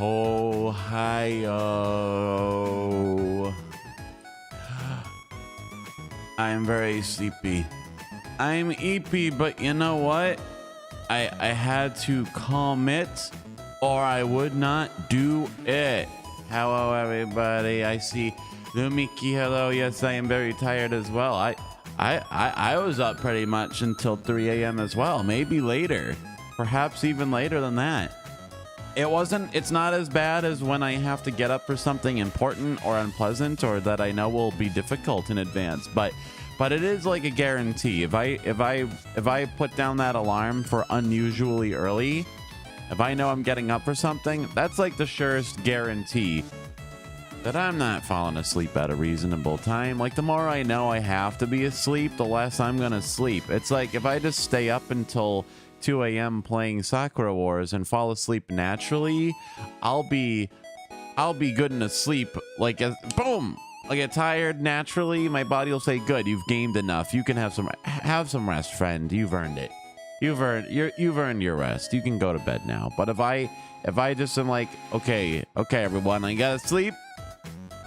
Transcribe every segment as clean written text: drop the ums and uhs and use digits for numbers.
Ohio. I'm very sleepy. I'm eepy, but you know what? I had to calm it or I would not do it. Hello, everybody. I see Lumiki. Hello. Yes, I am very tired as well. I was up pretty much until 3 a.m. as well. Maybe later. Perhaps even later than that. It's not as bad as when I have to get up for something important or unpleasant or that I know will be difficult in advance, but it is like a guarantee. If I put down that alarm for unusually early, if I know I'm getting up for something, that's like the surest guarantee that I'm not falling asleep at a reasonable time. Like, the more I know I have to be asleep, the less I'm gonna sleep. It's like if I just stay up until 2 a.m. playing Sakura Wars and fall asleep naturally, I'll be good and asleep. Like, boom, I'll get tired naturally. My body will say, good, you've gamed enough. You can have some rest, friend. You've earned it. You've earned your rest. You can go to bed now. But if I just am like, okay, everyone, I gotta sleep.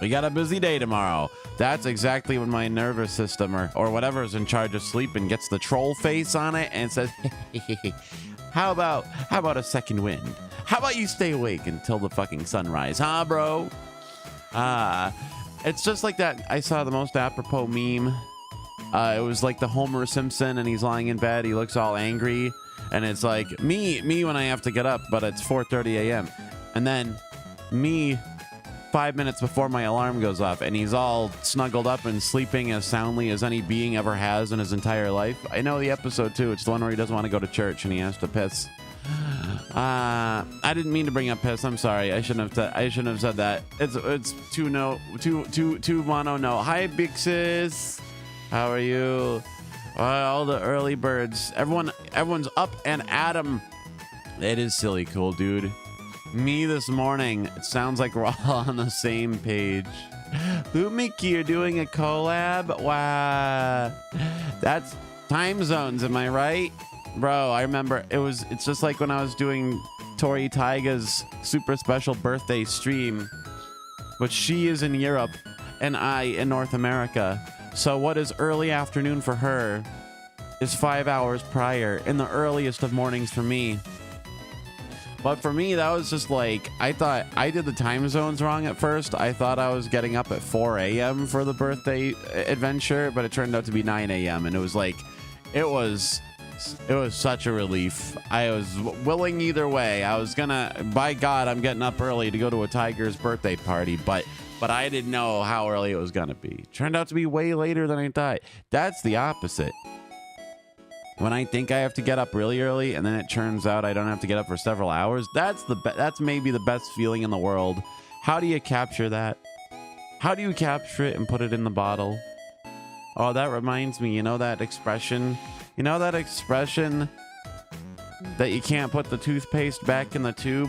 We got a busy day tomorrow. That's exactly when my nervous system or whatever is in charge of sleeping gets the troll face on it and says, how about a second wind? How about you stay awake until the fucking sunrise, huh, bro? It's just like that. I saw the most apropos meme. It was like the Homer Simpson and he's lying in bed. He looks all angry. And it's like me when I have to get up, but it's 4:30 a.m. And then me 5 minutes before my alarm goes off and he's all snuggled up and sleeping as soundly as any being ever has in his entire life. I know the episode too. It's the one where he doesn't want to go to church and he has to piss. I didn't mean to bring up piss. I'm sorry. I shouldn't have said that. It's two mono no. Hi, Big Sis. How are you? All the early birds. Everyone's up and at 'em. It is silly cool, dude. Me this morning. It sounds like we're all on the same page. Lumiki, you're doing a collab? Wow. That's time zones, am I right? Bro, I remember it's just like when I was doing Tori Taiga's super special birthday stream, but she is in Europe and I in North America. So what is early afternoon for her is 5 hours prior in the earliest of mornings for me. But for me, that was just like, I thought I did the time zones wrong at first. I thought I was getting up at 4 a.m. for the birthday adventure, but it turned out to be 9 a.m. And it was like, it was such a relief. I was willing either way. I was gonna, by God, I'm getting up early to go to a Tiger's birthday party, but I didn't know how early it was gonna be. Turned out to be way later than I thought. That's the opposite. When I think I have to get up really early and then it turns out I don't have to get up for several hours, that's maybe the best feeling in the world. How do you capture that? How do you capture it and put it in the bottle? Oh, that reminds me, you know that expression? You know that expression that you can't put the toothpaste back in the tube?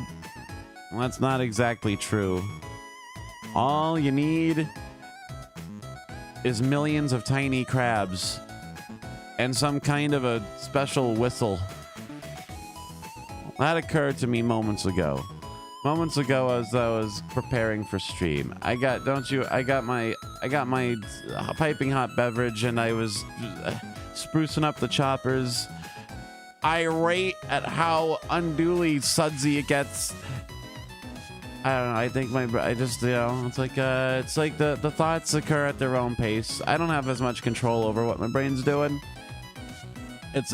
Well, that's not exactly true. All you need is millions of tiny crabs and some kind of a special whistle. That occurred to me moments ago. Moments ago as I was preparing for stream. I got my piping hot beverage and I was sprucing up the choppers. Irate at how unduly sudsy it gets. I don't know. I think it's like the thoughts occur at their own pace. I don't have as much control over what my brain's doing. It's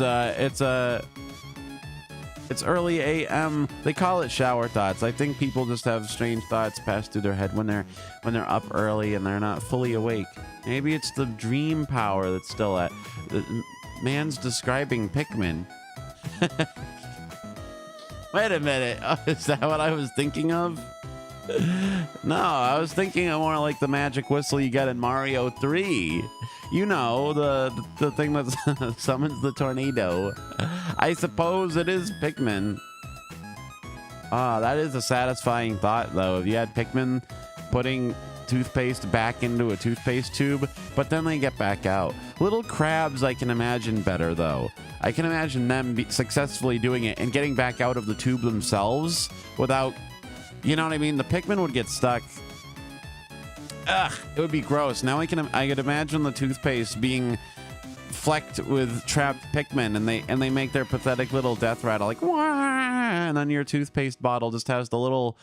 early AM. They call it shower thoughts. I think people just have strange thoughts pass through their head when they're up early and they're not fully awake. Maybe it's the dream power that's still at. Man's describing Pikmin. Wait a minute. Oh, is that what I was thinking of? No, I was thinking of more like the magic whistle you get in Mario 3. You know, the thing that summons the tornado. I suppose it is Pikmin. Ah, that is a satisfying thought, though. If you had Pikmin putting toothpaste back into a toothpaste tube, but then they get back out. Little crabs I can imagine better, though. I can imagine them successfully doing it and getting back out of the tube themselves without, you know what I mean? The Pikmin would get stuck. Ugh, it would be gross. Now I could imagine the toothpaste being flecked with trapped Pikmin, and they make their pathetic little death rattle like wah, and then your toothpaste bottle just has the little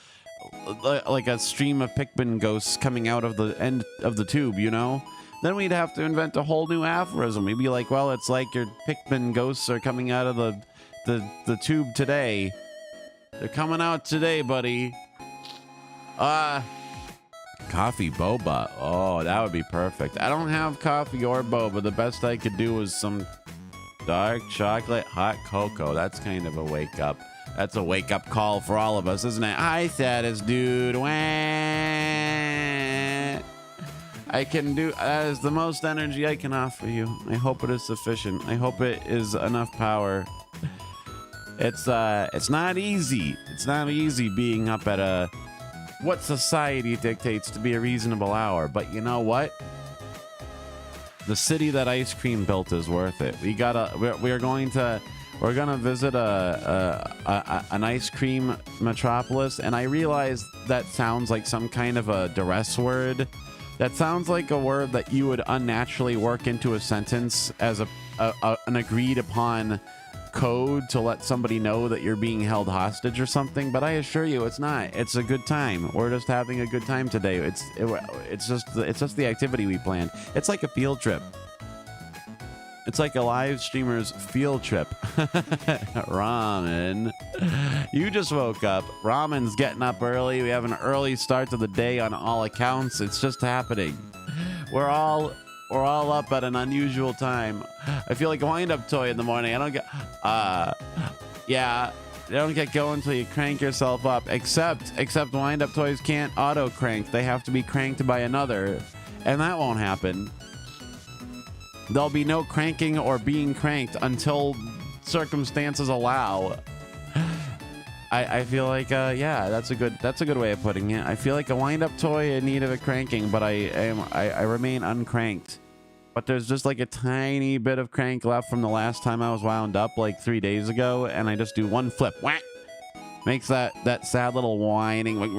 like a stream of Pikmin ghosts coming out of the end of the tube, you know? Then we'd have to invent a whole new aphorism. We'd be like, well, it's like your Pikmin ghosts are coming out of the tube today. They're coming out today, buddy. Coffee boba. Oh, that would be perfect. I don't have coffee or boba. The best I could do was some dark chocolate hot cocoa. That's kind of a wake up. That's a wake up call for all of us, isn't it? Hi, Satis dude. Wah. I can do. That is the most energy I can offer you. I hope it is sufficient. I hope it is enough power. It's not easy. It's not easy being up at what society dictates to be a reasonable hour, but you know what? The city that Icecream built is worth it. We're gonna visit an ice cream metropolis, and I realize that sounds like some kind of a duress word. That sounds like a word that you would unnaturally work into a sentence as an agreed upon code to let somebody know that you're being held hostage or something, but I assure you it's not. It's a good time. We're just having a good time today. It's just the activity we planned. It's like a field trip. It's like a live streamer's field trip. Ramen, you just woke up. Ramen's getting up early. We have an early start to the day on all accounts. It's just happening. We're all up at an unusual time. I feel like a wind-up toy in the morning. I don't get, yeah, they don't get going until you crank yourself up. Except wind-up toys can't auto-crank. They have to be cranked by another, and that won't happen. There'll be no cranking or being cranked until circumstances allow. I feel like yeah, that's a good way of putting it. I feel like a wind-up toy in need of a cranking, but I remain uncranked. But there's just like a tiny bit of crank left from the last time I was wound up like 3 days ago, and I just do one flip. Whack! Makes that sad little whining like,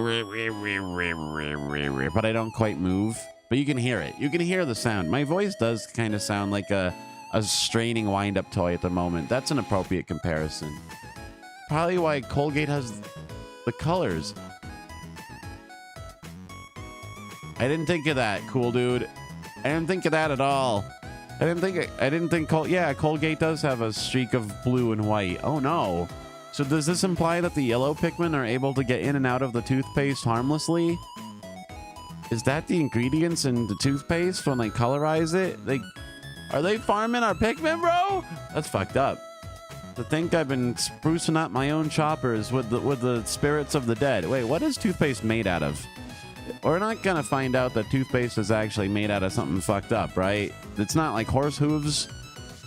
but I don't quite move. But you can hear it. You can hear the sound. My voice does kind of sound like a straining wind-up toy at the moment. That's an appropriate comparison. Probably why Colgate has the colors. I didn't think of that, cool dude. I didn't think of that at all. I didn't think Colgate does have a streak of blue and white. Oh no. So does this imply that the yellow Pikmin are able to get in and out of the toothpaste harmlessly? Is that the ingredients in the toothpaste when they colorize it? Are they farming our Pikmin, bro? That's fucked up. To think I've been sprucing up my own choppers with the spirits of the dead. Wait, what is toothpaste made out of? We're not gonna find out that toothpaste is actually made out of something fucked up, right? It's not like horse hooves.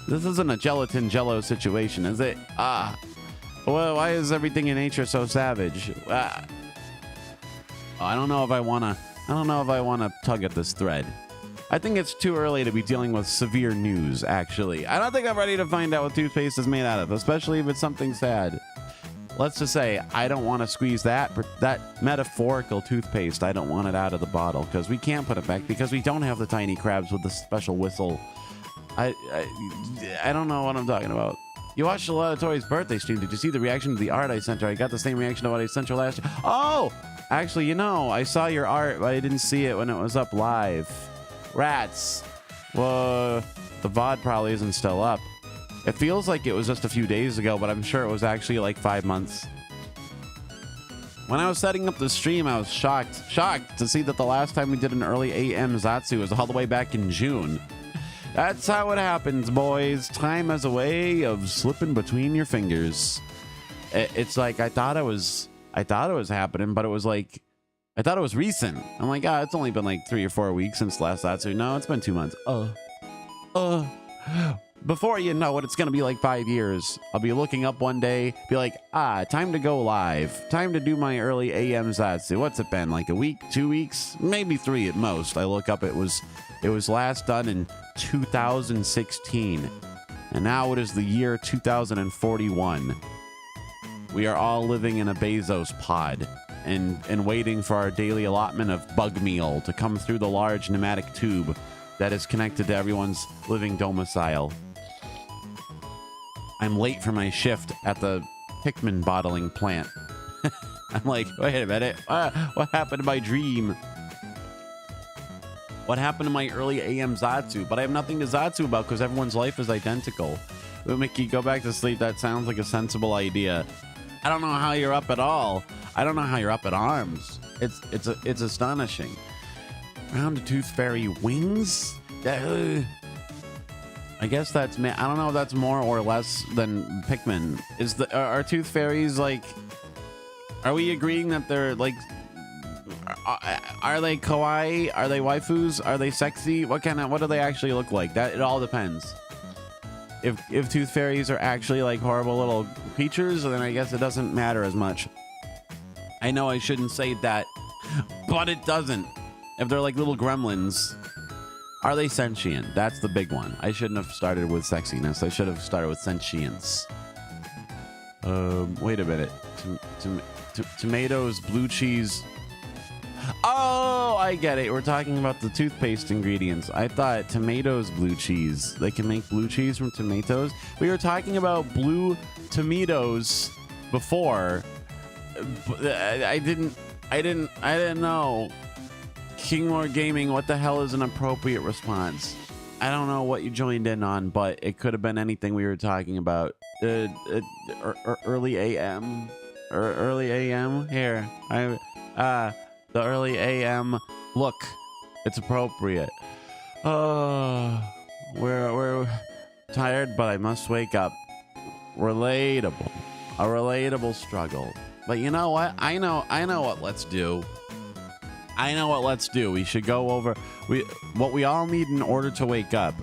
This isn't a gelatin jello situation, is it? Well, why is everything in nature so savage? I don't know if I wanna tug at this thread. I think it's too early to be dealing with severe news, actually. I don't think I'm ready to find out what toothpaste is made out of, especially if it's something sad. Let's just say I don't want to squeeze that metaphorical toothpaste. I don't want it out of the bottle because we can't put it back because we don't have the tiny crabs with the special whistle. I don't know what I'm talking about. You watched a lot of Tori's birthday stream. Did you see the reaction to the art I sent her? I got the same reaction to what I sent her last year. Oh! Actually, I saw your art, but I didn't see it when it was up live. Rats. Well, the VOD probably isn't still up. It feels like it was just a few days ago, but I'm sure it was actually like 5 months. When I was setting up the stream, I was shocked to see that the last time we did an early AM ZATSU was all the way back in June. That's how it happens, boys. Time has a way of slipping between your fingers. It's like I thought it was happening, but it was like I thought it was recent. I'm like, it's only been like 3 or 4 weeks since last ZATSU. No, it's been 2 months. before you know it, it's going to be like 5 years. I'll be looking up one day, be like, time to go live. Time to do my early AM ZATSU. What's it been? Like a week, 2 weeks, maybe 3 at most. I look up, it was last done in 2016. And now it is the year 2041. We are all living in a Bezos pod and waiting for our daily allotment of bug meal to come through the large pneumatic tube that is connected to everyone's living domicile. I'm late for my shift at the Pikmin bottling plant. I'm like, wait a minute. What happened to my dream? What happened to my early AM ZATSU? But I have nothing to ZATSU about because everyone's life is identical. Mickey, go back to sleep. That sounds like a sensible idea. I don't know how you're up at all. I don't know how you're up at arms. It's astonishing. Round of Tooth Fairy wings? I guess that's... I don't know if that's more or less than Pikmin. Are Tooth Fairies like... Are we agreeing that they're like... Are they kawaii? Are they waifus? Are they sexy? What do they actually look like? It all depends. If Tooth Fairies are actually like horrible little creatures, then I guess it doesn't matter as much. I know I shouldn't say that, but it doesn't. If they're like little gremlins, are they sentient? That's the big one. I shouldn't have started with sexiness. I should have started with sentience. Wait a minute. Tomatoes, blue cheese. Oh, I get it. We're talking about the toothpaste ingredients. I thought tomatoes, blue cheese. They can make blue cheese from tomatoes. We were talking about blue tomatoes before. I didn't know. Kingmore Gaming, what the hell is an appropriate response? I don't know what you joined in on, but it could have been anything we were talking about. Early AM. Early AM? Here. The early AM look. It's appropriate. We're tired, but I must wake up. Relatable. A relatable struggle. But you know what? I know what let's do. We should go over what we all need in order to wake up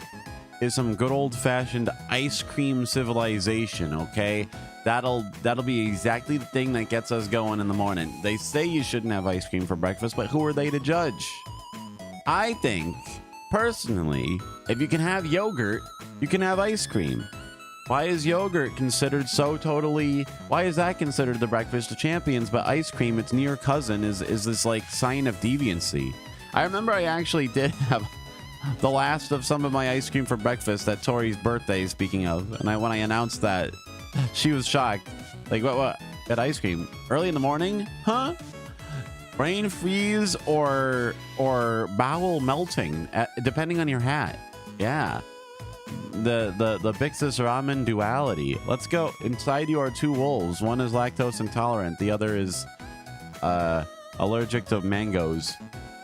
is some good old-fashioned ice cream civilization, okay? That'll be exactly the thing that gets us going in the morning. They say you shouldn't have ice cream for breakfast, but who are they to judge? I think, personally, if you can have yogurt, you can have ice cream. Why is yogurt considered so totally... Why is that considered the breakfast of champions, but ice cream, its near cousin, is this, like, sign of deviancy? I remember I actually did have the last of some of my ice cream for breakfast at Tori's birthday, speaking of. And when I announced that, she was shocked. Like, what? At ice cream? Early in the morning? Huh? Brain freeze or bowel melting, depending on your hat. Yeah. The Bixus ramen duality. Let's go. Inside you are two wolves. One is lactose intolerant. The other is allergic to mangoes.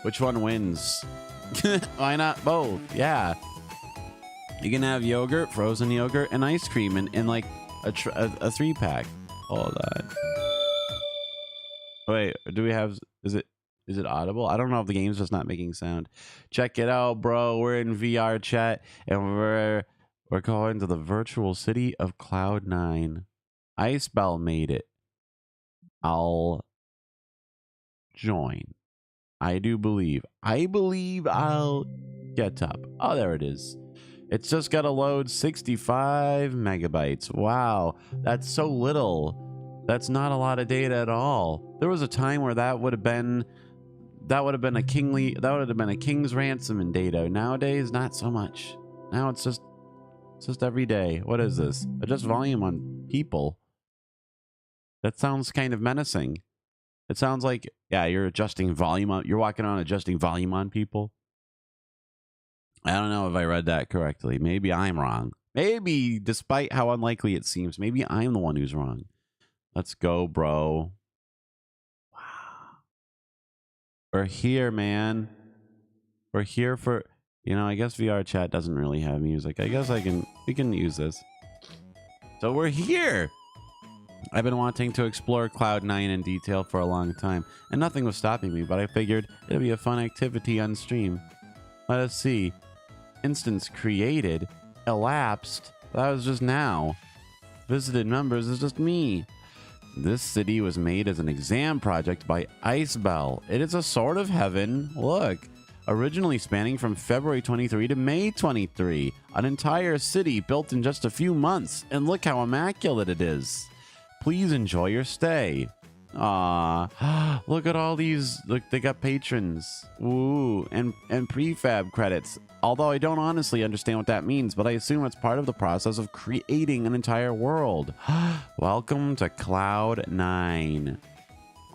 Which one wins? Why not both? Yeah. You can have yogurt, frozen yogurt, and ice cream in like a 3-pack. Hold on. Wait, do we have... Is it audible? I don't know if the game's just not making sound. Check it out, bro. We're in VR chat, and we're going to the virtual city of Cloud9. Icebell made it. I'll join. I believe I'll get up. Oh, there it is. It's just got to load 65 megabytes. Wow, that's so little. That's not a lot of data at all. There was a time where that would have been a king's ransom in data. Nowadays, not so much. Now it's just every day. What is this? Adjust volume on people. That sounds kind of menacing. It sounds like, yeah, you're adjusting volume on, you're walking around adjusting volume on people. I don't know if I read that correctly. Maybe I'm wrong. Maybe, despite how unlikely it seems, maybe I'm the one who's wrong. Let's go, bro. Wow. We're here, man. We're here for, I guess VR chat doesn't really have music. I guess we can use this. So we're here. I've been wanting to explore Cloud9 in detail for a long time, and nothing was stopping me, but I figured it'd be a fun activity on stream. Let us see. Instance created. elapsed. That was just now. Visited members is just me. This city was made as an exam project by Icebell. It is a sort of heaven. Look. Originally spanning from February 23 to May 23. An entire city built in just a few months. And look how immaculate it is. Please enjoy your stay. Aww. Look at all these. Look, they got patrons. Ooh, and prefab credits. Although I don't honestly understand what that means, but I assume it's part of the process of creating an entire world. Welcome to Cloud 9.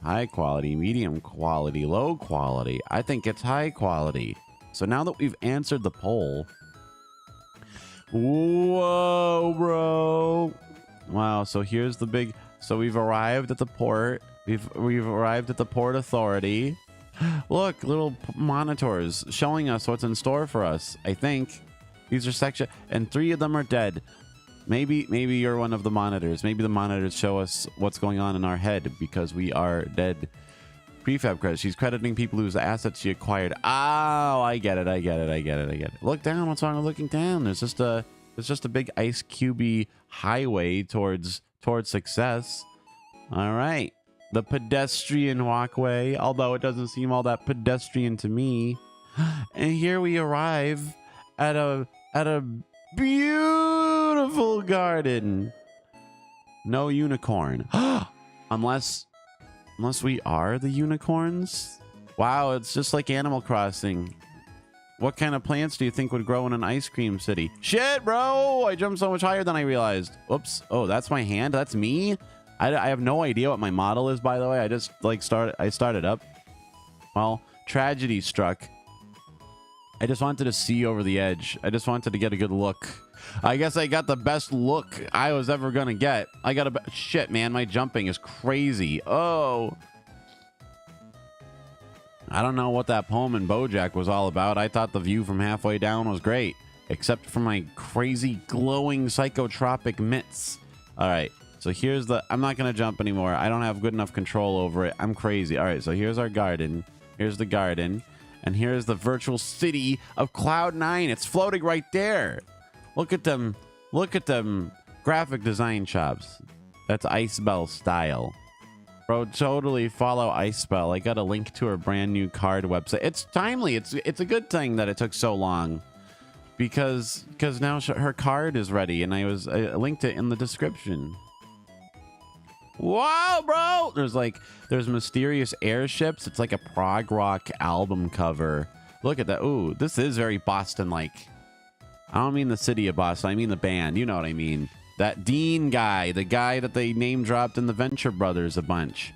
High quality, medium quality, low quality. I think it's high quality. So now that we've answered the poll. Whoa, bro. Wow, so here's the big... So we've arrived at the port. We've arrived at the Port Authority. Look, little monitors showing us what's in store for us. I think these are section... And 3 of them are dead. Maybe you're one of the monitors. Maybe the monitors show us what's going on in our head because we are dead. Prefab credit. She's crediting people whose assets she acquired. Oh, I get it. Look down. What's wrong with looking down? There's just a big ice cubey highway towards success. All right. The pedestrian walkway, although it doesn't seem all that pedestrian to me. And here we arrive at a beautiful garden. No unicorn. unless we are the unicorns. Wow, it's just like Animal Crossing. What kind of plants do you think would grow in an ice cream city? Shit, bro! I jumped so much higher than I realized. Whoops. Oh, that's my hand? That's me? I have no idea what my model is, by the way. I just started up. Well, tragedy struck. I just wanted to see over the edge. I just wanted to get a good look. I guess I got the best look I was ever gonna get. I got a... Shit, man. My jumping is crazy. Oh. I don't know what that poem in BoJack was all about. I thought the view from halfway down was great. Except for my crazy glowing psychotropic mitts. Alright. So here's the... I'm not gonna jump anymore. I don't have good enough control over it. I'm crazy. Alright, so here's our garden. Here's the garden. And here's the virtual city of Cloud 9. It's floating right there. Look at them. Look at them graphic design chops. That's Icebell style. Bro, totally follow Icebell. I got a link to her brand new card website. It's timely. It's a good thing that it took so long. Because now her card is ready. And I linked it in the description. Wow, bro! There's mysterious airships. It's like a prog rock album cover. Look at that. Ooh, this is very Boston-like. I don't mean the city of Boston. I mean the band. You know what I mean. That Dean guy. The guy that they name-dropped in the Venture Brothers a bunch.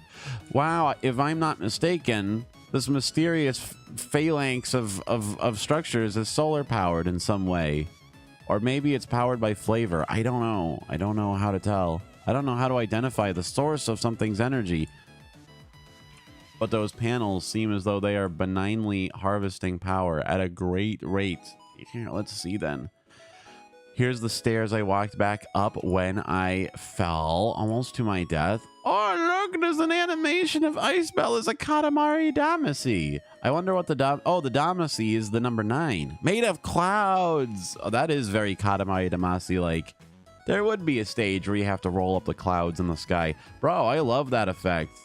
Wow, if I'm not mistaken, this mysterious phalanx of structures is solar-powered in some way. Or maybe it's powered by flavor. I don't know. I don't know how to tell. I don't know how to identify the source of something's energy. But those panels seem as though they are benignly harvesting power at a great rate. Here, let's see then. Here's the stairs I walked back up when I fell almost to my death. Oh, look, there's an animation of Icebell as a Katamari Damacy. I wonder what the Damacy is the number 9. Made of clouds. Oh, that is very Katamari Damacy-like. There would be a stage where you have to roll up the clouds in the sky. Bro, I love that effect.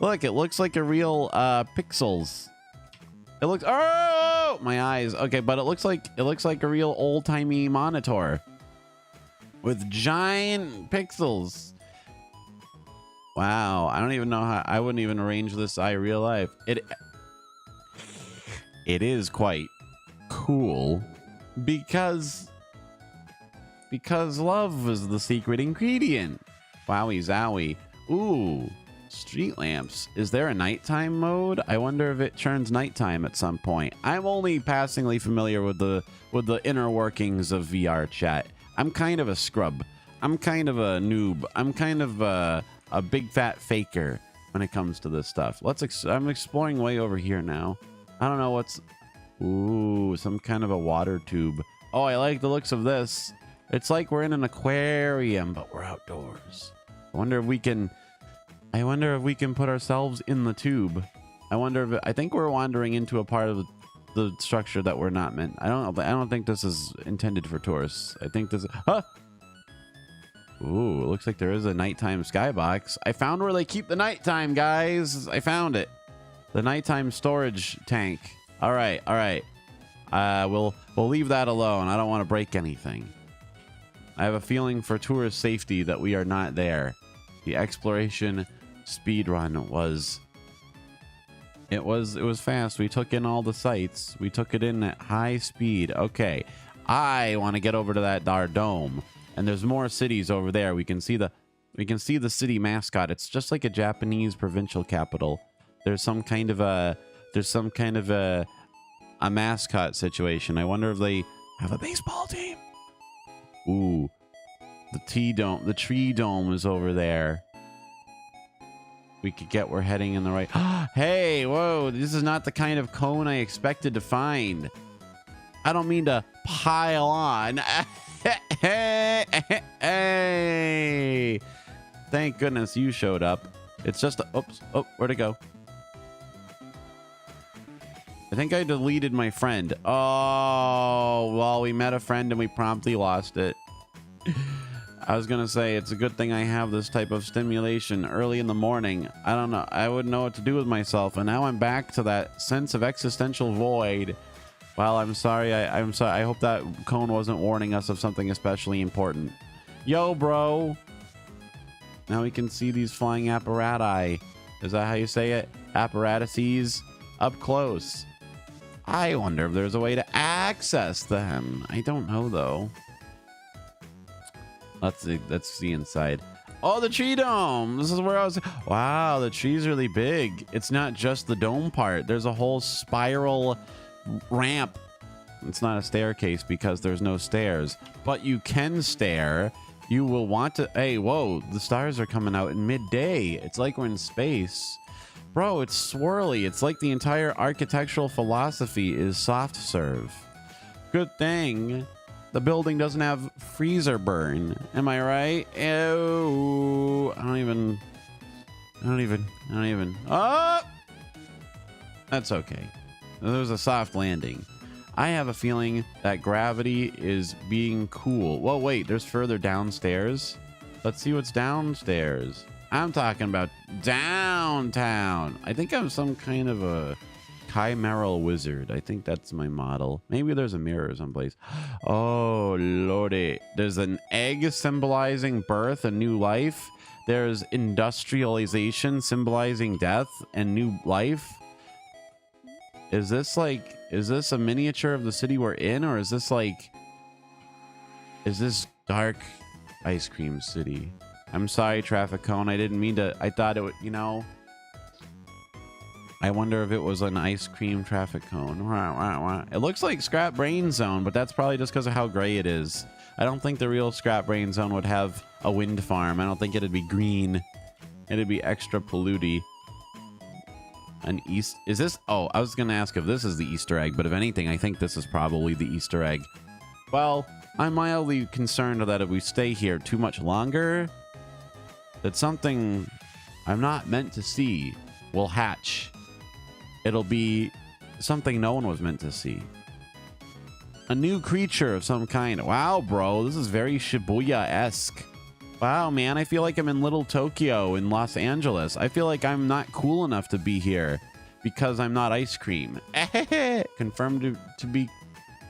Look, it looks like a real pixels. It looks... Oh, my eyes. Okay, but it looks like a real old-timey monitor with giant pixels. Wow, I don't even know how... I wouldn't even arrange this eye real life. It is quite cool because love is the secret ingredient. Wowie zowie. Ooh, street lamps. Is there a nighttime mode? I wonder if it turns nighttime at some point. I'm only passingly familiar with the inner workings of VR chat. I'm kind of a scrub. I'm kind of a noob. I'm kind of a big fat faker when it comes to this stuff. I'm exploring way over here now. I don't know what's... Ooh, some kind of a water tube. Oh, I like the looks of this. It's like we're in an aquarium, but we're outdoors. I wonder if we can put ourselves in the tube. I think we're wandering into a part of the structure that we're not meant. I don't think this is intended for tourists. I think this. Huh. Ooh, it looks like there is a nighttime skybox. I found where they keep the nighttime, guys. I found it. The nighttime storage tank. All right, all right. We'll leave that alone. I don't want to break anything. I have a feeling for tourist safety that we are not there. The exploration speed run was. It was fast. We took in all the sights. We took it in at high speed. Okay, I want to get over to that our dome. And there's more cities over there. We can see the city mascot. It's just like a Japanese provincial capital. There's some kind of a mascot situation. I wonder if they have a baseball team. Ooh, the tree dome is over there. We could get, we're heading in the right. Hey, whoa, this is not the kind of cone I expected to find. I don't mean to pile on. Hey, thank goodness you showed up. It's just a, oops, oh, where'd it go? I think I deleted my friend. Oh, well, we met a friend and we promptly lost it. I was gonna say, it's a good thing I have this type of stimulation early in the morning. I don't know, I wouldn't know what to do with myself, and now I'm back to that sense of existential void. Well, I'm sorry. I'm sorry. I hope that cone wasn't warning us of something especially important. Yo, bro. Now we can see these flying apparati. Is that how you say it? Apparatuses up close. I wonder if there's a way to access them. I don't know, though. Let's see inside. Oh, the tree dome. This is where I was. Wow, the tree's really big. It's not just the dome part. There's a whole spiral ramp. It's not a staircase because there's no stairs, but you can stare. You will want to. Hey, whoa, the stars are coming out in midday. It's like we're in space, bro. It's swirly. It's like the entire architectural philosophy is soft serve. Good thing the building doesn't have freezer burn. Am I right? Ew. I don't even. Oh, that's okay. There's a soft landing. I have a feeling that gravity is being cool. Well, wait, there's further downstairs. Let's see what's downstairs. I'm talking about downtown. I think I'm some kind of a chimeral wizard. I think that's my model. Maybe there's a mirror someplace. Oh, lordy. There's an egg symbolizing birth and new life. There's industrialization symbolizing death and new life. Is this a miniature of the city we're in, or is this dark ice cream city? I'm sorry, traffic cone. I didn't mean to. I thought it would, you know. I wonder if it was an ice cream traffic cone. It looks like Scrap Brain Zone, but that's probably just because of how gray it is. I don't think the real Scrap Brain Zone would have a wind farm. I don't think it'd be green. It'd be extra polluty. An East is this? Oh, I was gonna ask if this is the Easter egg, but if anything, I think this is probably the Easter egg. Well, I'm mildly concerned that if we stay here too much longer, that something I'm not meant to see will hatch. It'll be something no one was meant to see. A new creature of some kind. Wow, bro, this is very Shibuya-esque. Wow, man, I feel like I'm in Little Tokyo in Los Angeles. I feel like I'm not cool enough to be here because I'm not ice cream. Confirmed to be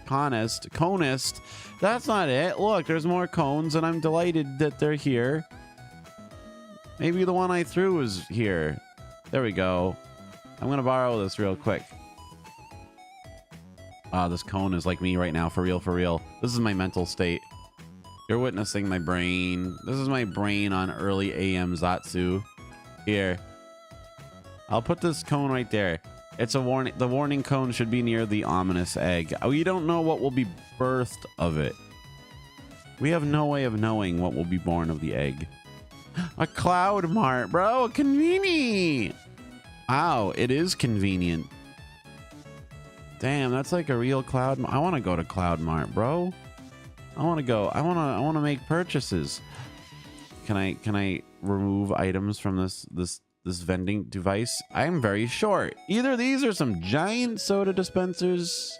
conist. That's not it. Look, there's more cones, and I'm delighted that they're here. Maybe the one I threw is here. There we go. I'm going to borrow this real quick. This cone is like me right now, for real, for real. This is my mental state. You're witnessing my brain. This is my brain on early AM ZATSU. Here. I'll put this cone right there. It's a warning. The warning cone should be near the ominous egg. We don't know what will be birthed of it. We have no way of knowing what will be born of the egg. A cloud mart, bro. Convenient. Wow, it is convenient. Damn, that's like a real cloud. I want to go to Cloud Mart, bro. I want to go. I want to make purchases. Can I remove items from this this vending device. I'm very short. Either these are some giant soda dispensers,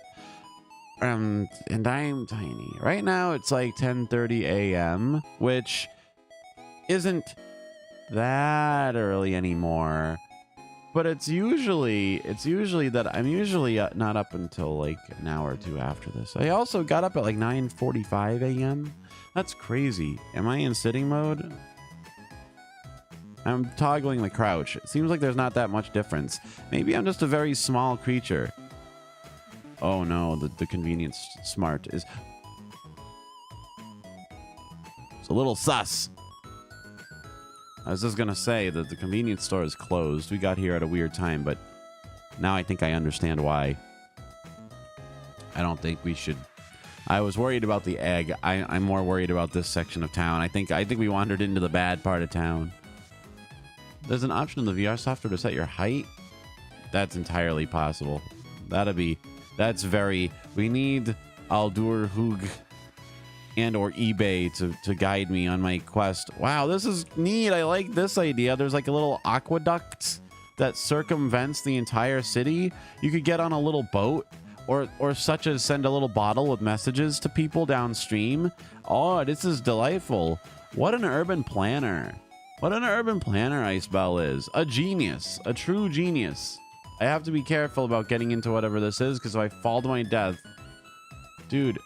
and I'm tiny. Right now it's like 10:30 a.m., which isn't that early anymore. But it's usually that I'm usually not up until like an hour or two after this. I also got up at like 9:45 a.m. That's crazy. Am I in sitting mode? I'm toggling the crouch. It seems like there's not that much difference. Maybe I'm just a very small creature. Oh no, the convenience smart is... It's a little sus. I was just gonna say that the convenience store is closed. We got here at a weird time, but now I think I understand why. I don't think we should... I was worried about the egg. I'm more worried about this section of town. I think we wandered into the bad part of town. There's an option in the VR software to set your height. That's entirely possible. That's very... We need Aldur Hug and or eBay to guide me on my quest. Wow, this is neat. I like this idea. There's like a little aqueduct that circumvents the entire city. You could get on a little boat or such as send a little bottle with messages to people downstream. Oh, this is delightful. What an urban planner. What an urban planner Icebell is. A genius. A true genius. I have to be careful about getting into whatever this is, because if I fall to my death... Dude,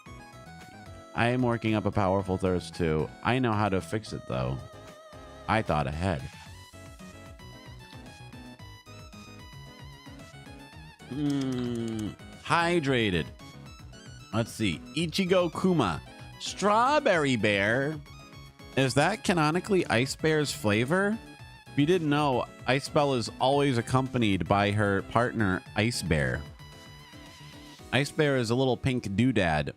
I am working up a powerful thirst too. I know how to fix it though. I thought ahead. Hydrated. Let's see. Ichigo Kuma. Strawberry Bear. Is that canonically Ice Bear's flavor? If you didn't know, Icebell is always accompanied by her partner, Ice Bear. Ice Bear is a little pink doodad.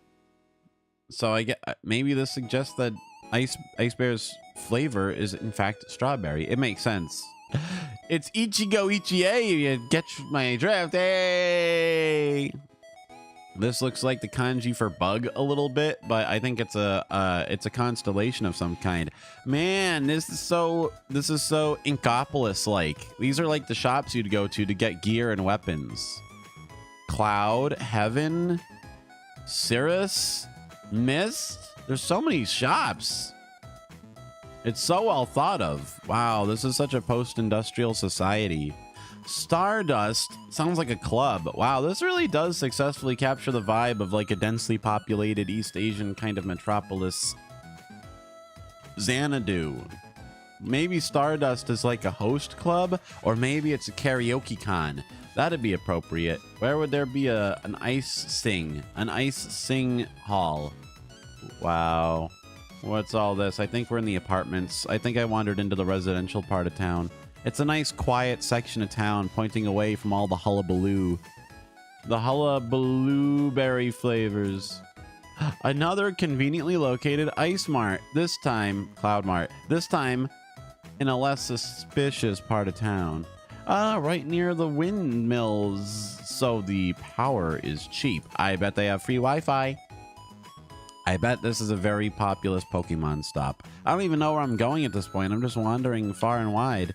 So I get maybe this suggests that Ice Bear's flavor is in fact strawberry. It makes sense. It's Ichigo Ichie. You get my drift. Hey! This looks like the kanji for bug a little bit, but I think it's a constellation of some kind. Man, this is so Inkopolis like. These are like the shops you'd go to get gear and weapons. Cloud, Heaven, Cirrus, Mist. There's so many shops. It's so well thought of. Wow, this is such a post-industrial society. Stardust sounds like a club. Wow, this really does successfully capture the vibe of like a densely populated East Asian kind of metropolis. Xanadu. Maybe Stardust is like a host club, or maybe it's a karaoke con. That'd be appropriate. Where would there be an ice sing hall? Wow. What's all this? I think we're in the apartments. I think I wandered into the residential part of town. It's a nice quiet section of town pointing away from all the hullabaloo. The hullabaloo-berry flavors. Another conveniently located Ice Mart. This time, Cloud Mart. This time in a less suspicious part of town. Right near the windmills. So the power is cheap. I bet they have free Wi-Fi. I bet this is a very populous Pokemon stop. I don't even know where I'm going at this point. I'm just wandering far and wide.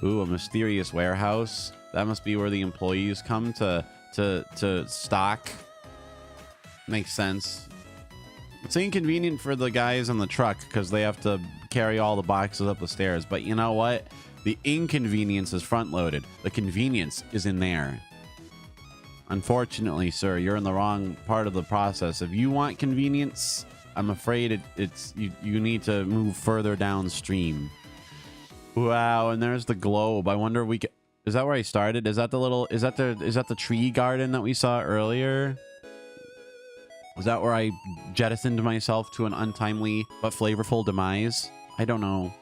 Ooh, a mysterious warehouse. That must be where the employees come to stock. Makes sense. It's inconvenient for the guys on the truck because they have to carry all the boxes up the stairs. But you know what? The inconvenience is front-loaded. The convenience is in there. Unfortunately, sir, you're in the wrong part of the process. If you want convenience, I'm afraid you need to move further downstream. Wow, and there's the globe. I wonder if we can... Is that where I started? Is that the tree garden that we saw earlier? Was that where I jettisoned myself to an untimely but flavorful demise? I don't know.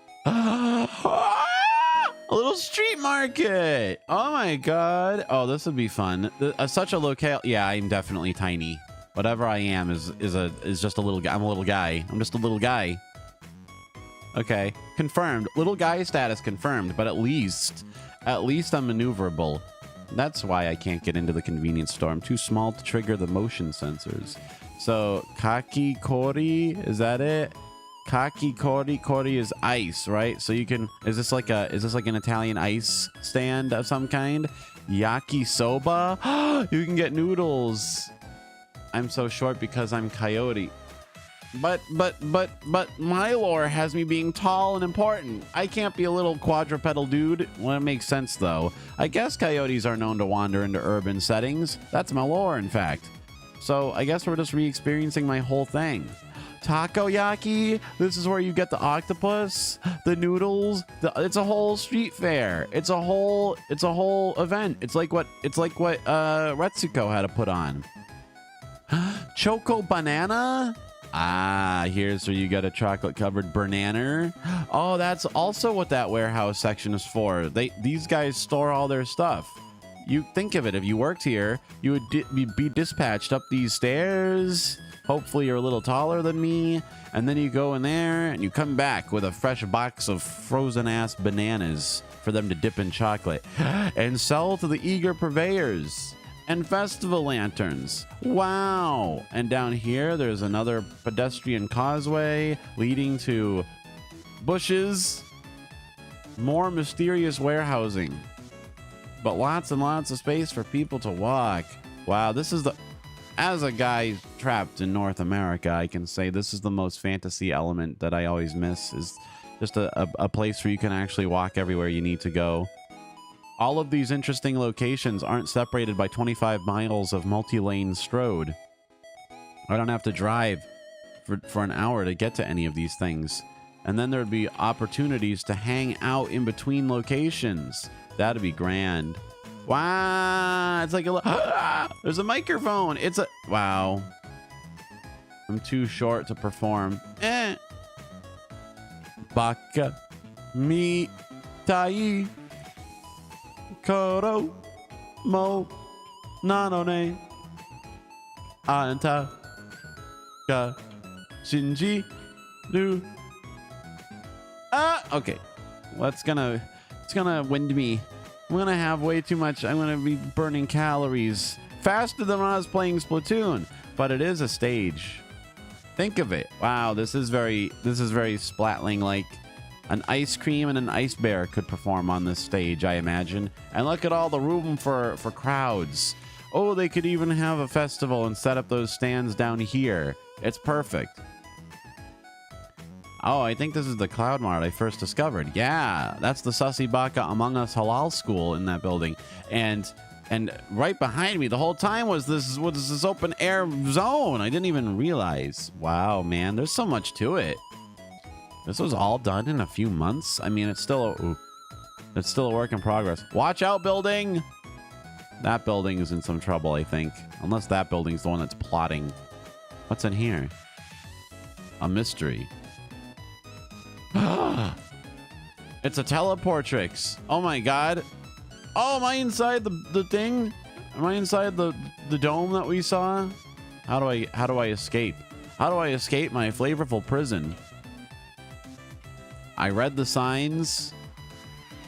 A little street market. Oh my god. Oh, this would be fun. Such a locale. Yeah, I'm definitely tiny. Whatever I am is just a little guy. I'm a little guy. I'm just a little guy. Okay, confirmed. Little guy status confirmed, but at least I'm maneuverable. That's why I can't get into the convenience store. I'm too small to trigger the motion sensors. So, Kakikori, is that it? Kaki Kori. Kori is ice, right? So you can, is this like an Italian ice stand of some kind? Yakisoba. You can get noodles. I'm so short because I'm coyote. But my lore has me being tall and important. I can't be a little quadrupedal dude. Well, it makes sense though. I guess coyotes are known to wander into urban settings. That's my lore, in fact. So I guess we're just re-experiencing my whole thing. Takoyaki. This is where you get the octopus, the noodles. It's a whole street fair. It's a whole event. It's like what Retsuko had to put on. Choco banana. Ah, here's where you get a chocolate covered banana. Oh, that's also what that warehouse section is for. These guys store all their stuff. You think of it, if you worked here, you would be dispatched up these stairs. Hopefully you're a little taller than me. And then you go in there and you come back with a fresh box of frozen ass bananas for them to dip in chocolate and sell to the eager purveyors. And festival lanterns. Wow. And down here, there's another pedestrian causeway leading to bushes. More mysterious warehousing. But lots and lots of space for people to walk. Wow, this is as a guy trapped in North America, I can say this is the most fantasy element that I always miss, is just a place where you can actually walk everywhere you need to go. All of these interesting locations aren't separated by 25 miles of multi-lane strode. I don't have to drive for an hour to get to any of these things. And then there'd be opportunities to hang out in between locations. That'd be grand. Wow, it's like there's a microphone. Wow. I'm too short to perform. Baka mi tai. Koro mo nanone anta ga shinji ru. Okay. It's gonna wind me. I'm gonna have way too much. I'm gonna be burning calories faster than when I was playing Splatoon. But it is a stage. Think of it. Wow, this is very Splatling like. An Icecream and an Icebell could perform on this stage, I imagine. And look at all the room for crowds. Oh, they could even have a festival and set up those stands down here. It's perfect. Oh, I think this is the Cloud Mart I first discovered. Yeah, that's the Sussy Baka Among Us Halal School in that building. And right behind me the whole time was this open air zone. I didn't even realize. Wow, man, there's so much to it. This was all done in a few months. I mean, it's still a work in progress. Watch out, building. That building is in some trouble, I think. Unless that building's the one that's plotting. What's in here? A mystery. It's a teleportrix. Oh my god. Oh, am I inside the thing? Am I inside the dome that we saw? How do I escape? How do I escape my flavorful prison? I read the signs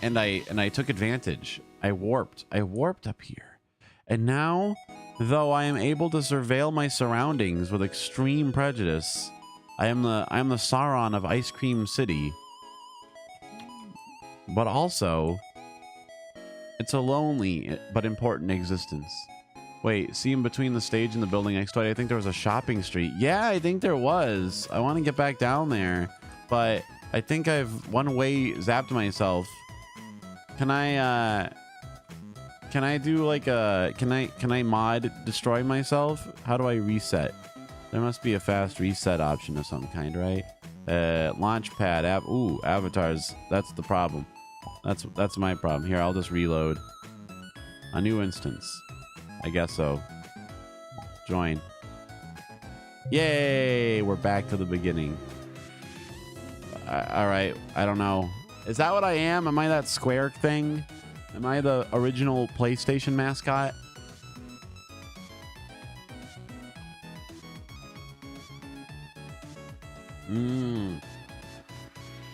and I took advantage. I warped up here. And now, though I am able to surveil my surroundings with extreme prejudice, I am the Sauron of Icecream City. But also, it's a lonely but important existence. Wait, see in between the stage and the building next to it, I think there was a shopping street. Yeah, I think there was. I want to get back down there, but I think I've one way zapped myself. Can I do like a, can I mod destroy myself? How do I reset? There must be a fast reset option of some kind, right? Launchpad app. Ooh, avatars. That's the problem. That's my problem. Here, I'll just reload. A new instance. I guess so. Join. Yay! We're back to the beginning. All right. I don't know. Is that what I am? Am I that square thing? Am I the original PlayStation mascot?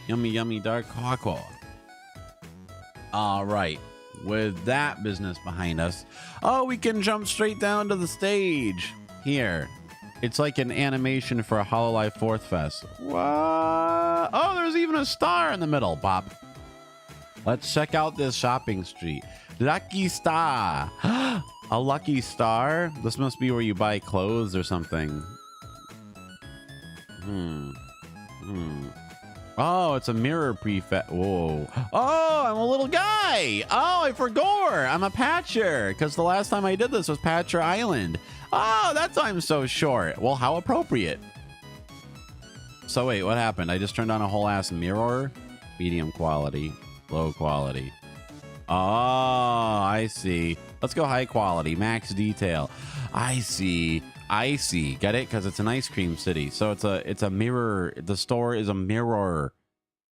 Yummy, yummy dark cocoa. All right. With that business behind us, oh, we can jump straight down to the stage. Here. It's like an animation for a Hololive 4th Fest. What? Oh, there's even a star in the middle, Bob. Let's check out this shopping street. Lucky Star. A lucky star? This must be where you buy clothes or something. Oh, it's a mirror prefect. Whoa. Oh, I'm a little guy. Oh, I forgot. I'm a patcher because the last time I did this was Patcher Island. Oh, that's why I'm so short. Well, how appropriate. So wait, what happened? I just turned on a whole ass mirror. Medium quality, low quality. Oh, I see. Let's go high quality, max detail. I see. Get it? Because it's an ice cream city. So it's a mirror. The store is a mirror.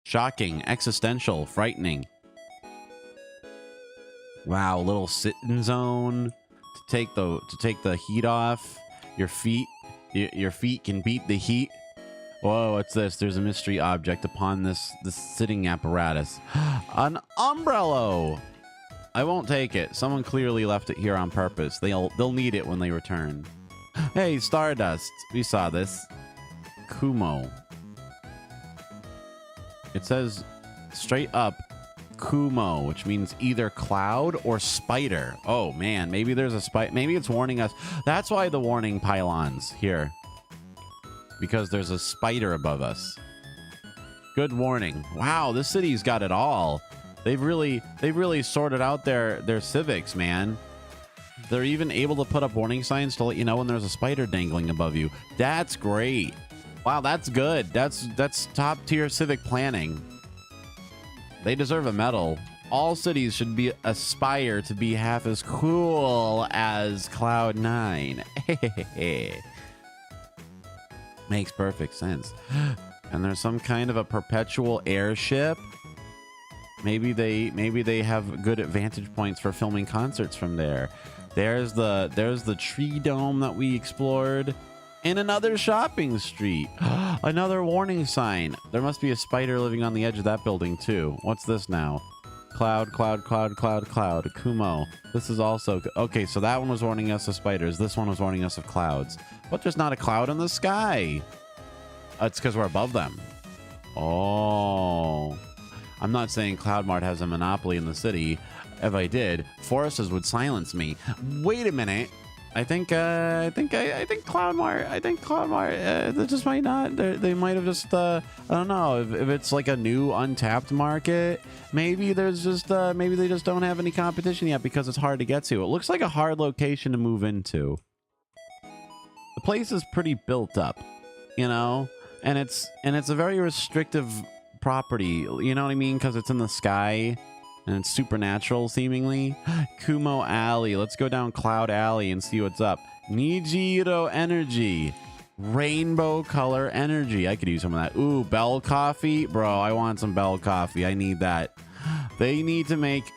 Shocking, existential, frightening. Wow, little sitting zone to take the heat off. Your feet can beat the heat. Whoa, what's this? There's a mystery object upon this sitting apparatus. An umbrella. I won't take it. Someone clearly left it here on purpose. They'll need it when they return. Hey, Stardust. We saw this. Kumo. It says straight up Kumo, which means either cloud or spider. Oh man, maybe there's a spider. Maybe it's warning us. That's why the warning pylons here. Because there's a spider above us. Good warning. Wow, this city's got it all. They've really sorted out their civics, man. They're even able to put up warning signs to let you know when there's a spider dangling above you. That's great. Wow, that's good. That's top tier civic planning. They deserve a medal. All cities should aspire to be half as cool as Cloud9. Makes perfect sense. And there's some kind of a perpetual airship. Maybe they have good vantage points for filming concerts from there. There's the tree dome that we explored in another shopping street. Another warning sign. There must be a spider living on the edge of that building too. What's this now? Cloud. Kumo. This is also okay. So that one was warning us of spiders. This one was warning us of clouds. But there's not a cloud in the sky. It's because we're above them. Oh, I'm not saying Cloud Mart has a monopoly in the city. If I did, forests would silence me. Wait a minute. I think Cloud Mart. They just might not. They might have just. I don't know if it's like a new untapped market. Maybe there's just. Maybe they just don't have any competition yet because it's hard to get to. It looks like a hard location to move into. The place is pretty built up, you know, and it's a very restrictive property. You know what I mean? Because it's in the sky. And it's supernatural, seemingly. Kumo Alley. Let's go down Cloud Alley and see what's up. Nijiro Energy. Rainbow color energy. I could use some of that. Ooh, Bell Coffee. Bro, I want some Bell Coffee. I need that. They need to make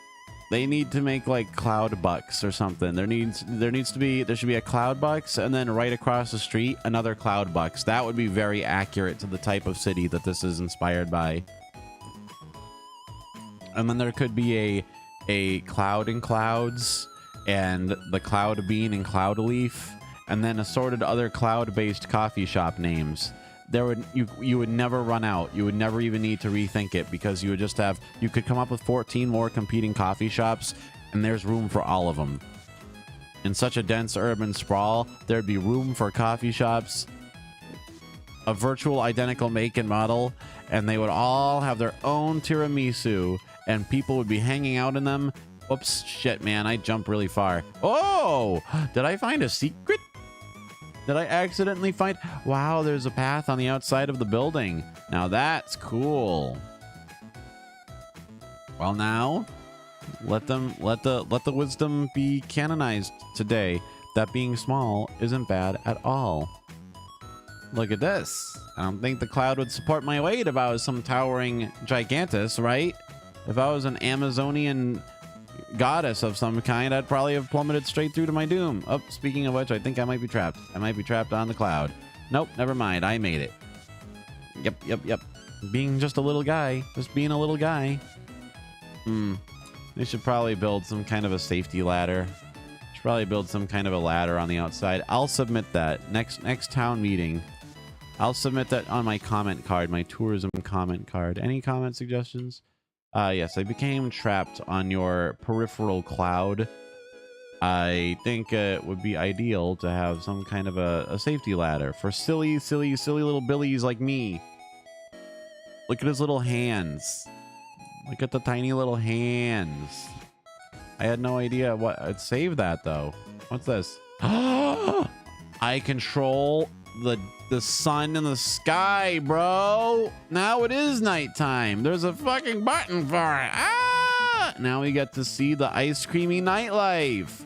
like Cloud Bucks or something. There should be a Cloud Bucks, and then right across the street, another Cloud Bucks. That would be very accurate to the type of city that this is inspired by. And then there could be a Cloud and Clouds, and the Cloud Bean and Cloud Leaf, and then assorted other cloud-based coffee shop names. You would never run out. You would never even need to rethink it, because you could come up with 14 more competing coffee shops, and there's room for all of them. In such a dense urban sprawl, there'd be room for coffee shops, a virtual identical make and model, and they would all have their own tiramisu, and people would be hanging out in them. Whoops, shit, man, I jumped really far. Oh, did I find a secret? Did I accidentally find? Wow, there's a path on the outside of the building. Now that's cool. Well, now let the wisdom be canonized today. That being small isn't bad at all. Look at this. I don't think the cloud would support my weight if I was some towering gigantus, right? If I was an Amazonian goddess of some kind, I'd probably have plummeted straight through to my doom. Oh, speaking of which, I think I might be trapped. I might be trapped on the cloud. Nope, never mind. I made it. Yep. Being just a little guy. Just being a little guy. They should probably build some kind of a safety ladder. Should probably build some kind of a ladder on the outside. I'll submit that next town meeting. I'll submit that on my comment card, my tourism comment card. Any comment suggestions? Yes, I became trapped on your peripheral cloud. I think it would be ideal to have some kind of a safety ladder for silly little billies like me. Look at his little hands. Look at the tiny little hands. I had no idea what I'd save that though. What's this? I control the sun in the sky, bro. Now it is nighttime. There's a fucking button for it. Ah! Now we get to see the ice creamy nightlife.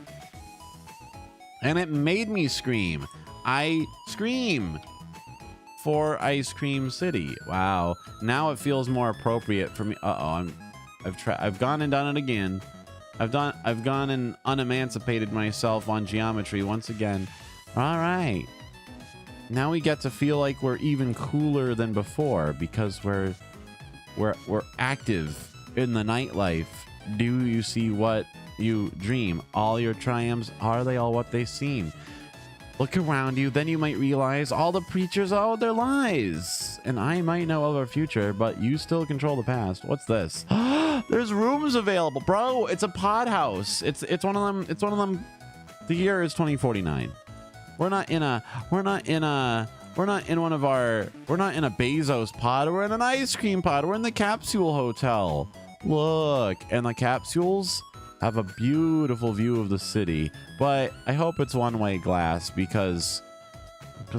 And it made me scream. I scream for Ice Cream City. Wow. Now it feels more appropriate for me. I've gone and done it again. I've gone and unemancipated myself on geometry once again. All right. Now we get to feel like we're even cooler than before because we're active in the nightlife. Do you see what you dream? All your triumphs, are they all what they seem? Look around you, then you might realize all the preachers owe their lies. And I might know of our future, but you still control the past. What's this? There's rooms available, bro. It's a pod house. It's one of them. The year is 2049. We're not in a Bezos pod. We're in an ice cream pod. We're in the capsule hotel. Look, and the capsules have a beautiful view of the city, but I hope it's one-way glass because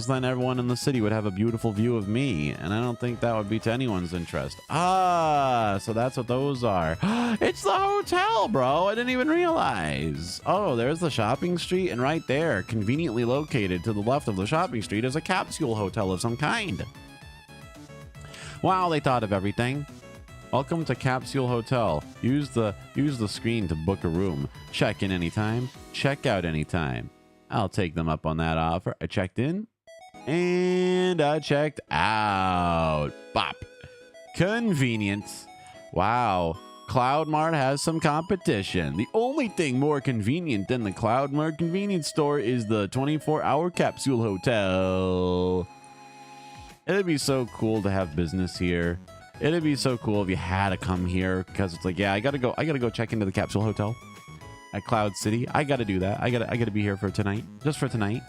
then everyone in the city would have a beautiful view of me, and I don't think that would be to anyone's interest. So that's what those are. It's the hotel, bro. I didn't even realize. Oh, there's the shopping street, and right there, conveniently located to the left of the shopping street, is a capsule hotel of some kind. Wow, they thought of everything. Welcome to Capsule Hotel. Use the screen to book a room. Check in anytime. Check out anytime. I'll take them up on that offer. I checked in and I checked out. Bop. Convenient. Wow. Cloud Mart has some competition. The only thing more convenient than the Cloud Mart convenience store is the 24-hour Capsule Hotel. It'd be so cool to have business here. It'd be so cool if you had to come here because it's like, yeah, I gotta go check into the Capsule Hotel at Cloud City. I gotta do that. I gotta be here for tonight, just for tonight,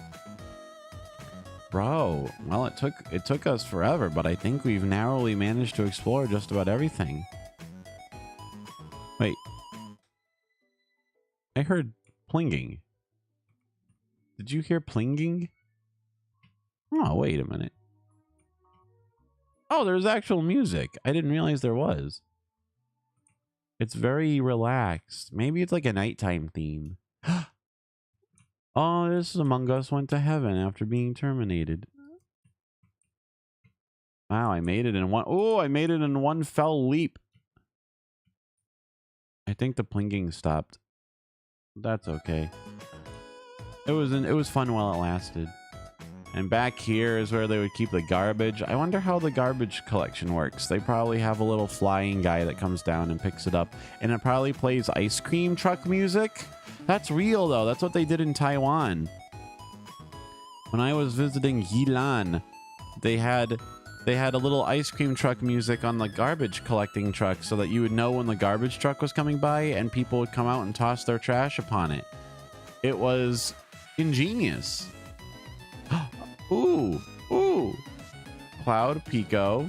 bro. Well, it took us forever, but I think we've narrowly managed to explore just about everything. Wait, I heard plinging. Did you hear plinging? Oh, wait a minute. Oh, there's actual music. I didn't realize there was. It's very relaxed. Maybe it's like a nighttime theme. Oh, this Among Us went to heaven after being terminated. Wow, I made it in one. Oh, I made it in one fell leap. I think the plinging stopped. That's okay. It was fun while it lasted. And back here is where they would keep the garbage. I wonder how the garbage collection works. They probably have a little flying guy that comes down and picks it up. And it probably plays ice cream truck music. That's real, though. That's what they did in Taiwan. When I was visiting Yilan, they had a little ice cream truck music on the garbage collecting truck so that you would know when the garbage truck was coming by and people would come out and toss their trash upon it. It was ingenious. Ooh, ooh. Cloud Pico.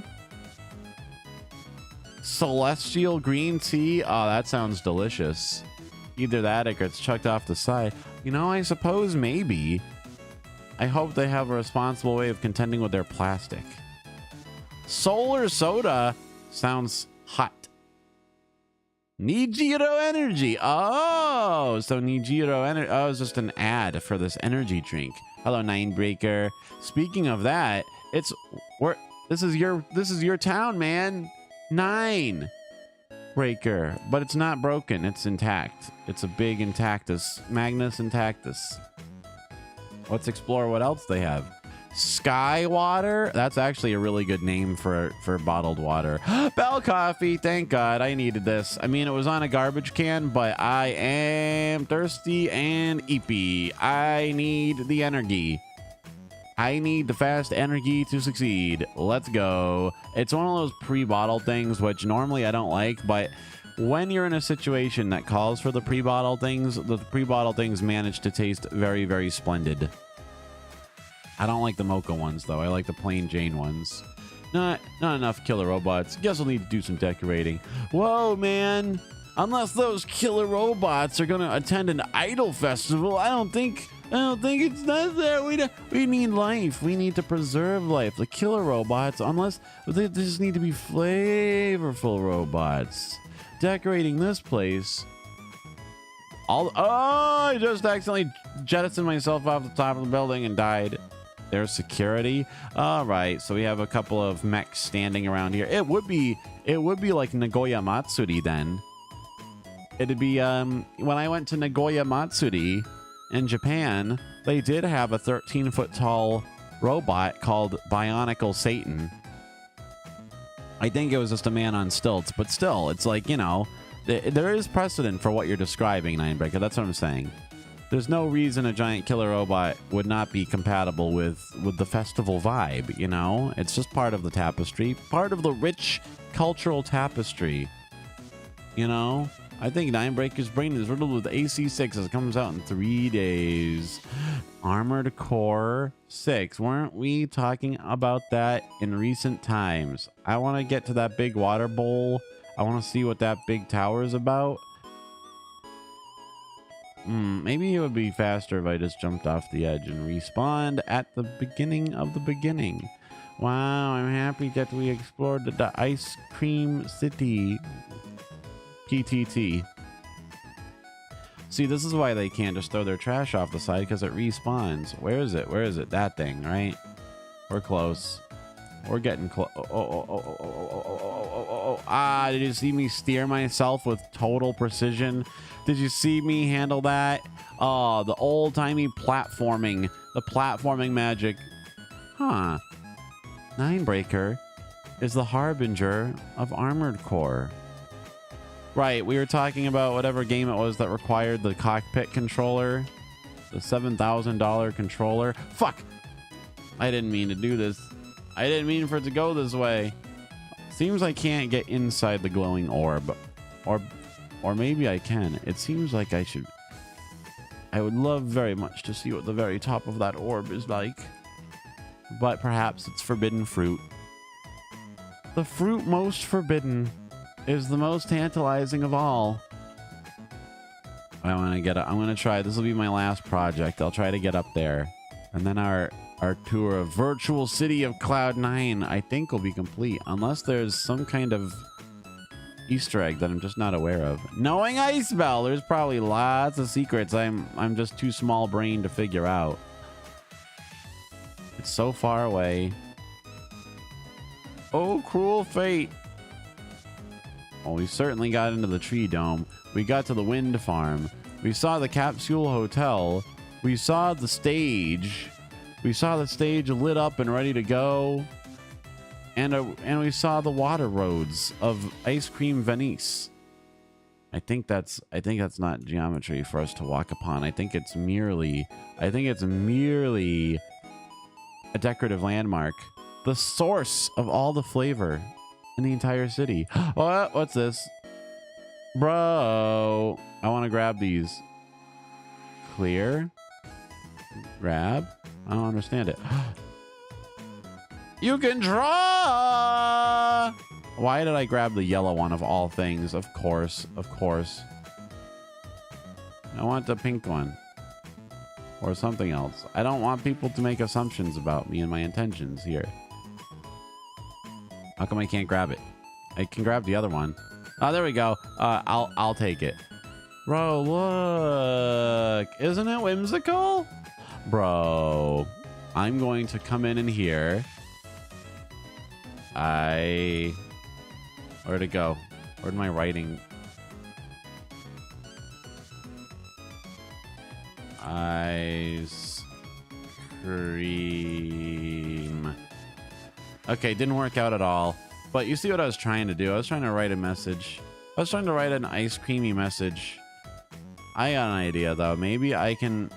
Celestial green tea. Oh, that sounds delicious. Either that or it gets chucked off the side. You know, I suppose maybe. I hope they have a responsible way of contending with their plastic. Solar soda sounds hot. Nijiro Energy. Oh, so Nijiro Energy. Oh, it's just an ad for this energy drink. Hello, Ninebreaker. Speaking of that, this is your town, man. Ninebreaker, but it's not broken. It's intact. It's a big Intactus, Magnus Intactus. Let's explore what else they have. Sky water. That's actually a really good name for bottled water. Bell coffee. Thank God. I needed this. I mean, it was on a garbage can, but I am thirsty and eepy. I need the energy. I need the fast energy to succeed. Let's go. It's one of those pre-bottled things, which normally I don't like, but when you're in a situation that calls for the pre-bottled things, the pre-bottled things manage to taste very, very splendid. I don't like the mocha ones, though. I like the plain Jane ones. Not enough killer robots. Guess we'll need to do some decorating. Whoa, man. Unless those killer robots are going to attend an idol festival, I don't think it's necessary. We need life. We need to preserve life. The killer robots, unless they just need to be flavorful robots. Decorating this place. I just accidentally jettisoned myself off the top of the building and died. There's security. All right, so we have a couple of mechs standing around here. It would be like Nagoya Matsuri then. It'd be when I went to Nagoya Matsuri in Japan, they did have a 13-foot tall robot called Bionicle Satan. I think it was just a man on stilts, but still, it's like, you know, there is precedent for what you're describing, Ninebreaker. That's what I'm saying. There's no reason a giant killer robot would not be compatible with the festival vibe, you know? It's just part of the tapestry, part of the rich cultural tapestry, you know? I think Ninebreaker's brain is riddled with AC6 as it comes out in 3 days. Armored Core 6. Weren't we talking about that in recent times? I want to get to that big water bowl. I want to see what that big tower is about. Maybe it would be faster if I just jumped off the edge and respawned at the beginning of the beginning. Wow, I'm happy that we explored the Ice Cream City. PTT. See, this is why they can't just throw their trash off the side, because it respawns. Where is it? Where is it? That thing, right? We're close. We're getting close. Ah, did you see me steer myself with total precision? Did you see me handle that? Oh, the old-timey platforming. The platforming magic. Huh. Ninebreaker is the harbinger of Armored Core. Right, we were talking about whatever game it was that required the cockpit controller. The $7,000 controller. Fuck! I didn't mean to do this. I didn't mean for it to go this way. Seems I can't get inside the glowing orb. Or maybe I can. It seems like I should. I would love very much to see what the very top of that orb is like. But perhaps it's forbidden fruit. The fruit most forbidden is the most tantalizing of all. I want to get up. I'm going to try. This will be my last project. I'll try to get up there. And then our tour of virtual city of Cloud9, I think, will be complete. Unless there's some kind of Easter egg that I'm just not aware of. Knowing Icebell, there's probably lots of secrets I'm just too small brained to figure out. It's so far away. Oh, cruel fate. Well, we certainly got into the tree dome. We got to the wind farm. We saw the capsule hotel. We saw the stage. We saw the stage lit up and ready to go. And we saw the water roads of Icecream Venice. I think that's not geometry for us to walk upon. I think it's merely a decorative landmark. The source of all the flavor in the entire city. What's this? Bro, I want to grab these. Clear. Grab. I don't understand it. You can draw. Why did I grab the yellow one of all things? Of course. I want the pink one. Or something else. I don't want people to make assumptions about me and my intentions here. How come I can't grab it? I can grab the other one. Oh, there we go. I'll take it. Bro, look. Isn't it whimsical? Bro, I'm going to come in here. Where'd it go? Where'd my writing? cream. Okay, didn't work out at all. But you see what I was trying to do? I was trying to write a message. I was trying to write an ice creamy message. I got an idea though. Maybe I can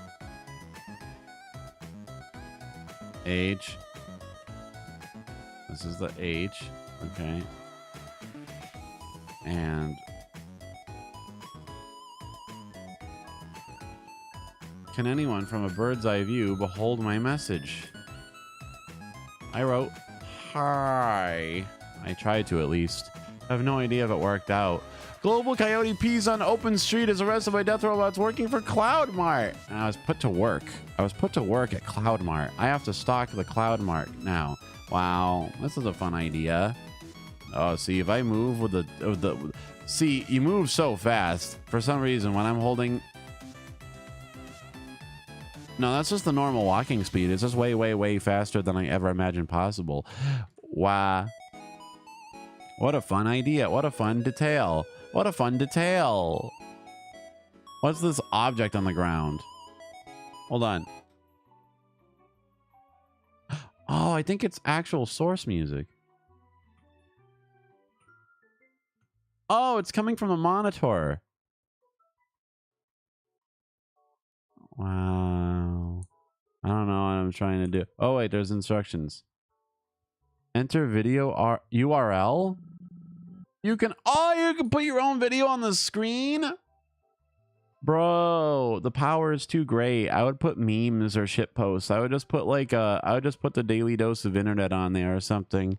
H. This is the H. Okay. And can anyone from a bird's eye view behold my message? I wrote hi. I tried to, at least. I have no idea if it worked out. Global Coyote pees on open street is arrested by death robots working for Cloud Mart. And I was put to work. I was put to work at Cloud Mart. I have to stock the Cloud Mart now. Wow, this is a fun idea. Oh, see, if I move with the see, you move so fast. For some reason, when I'm holding... No, that's just the normal walking speed. It's just way, way, way faster than I ever imagined possible. Wow. What a fun idea. What a fun detail. What a fun detail. What's this object on the ground? Hold on. Oh, I think it's actual source music. Oh, it's coming from a monitor. Wow. I don't know what I'm trying to do. Oh, wait, there's instructions. Enter video URL. You can put your own video on the screen? Bro, the power is too great. I would put memes or shit posts. I would just put like I would just put the daily dose of internet on there or something.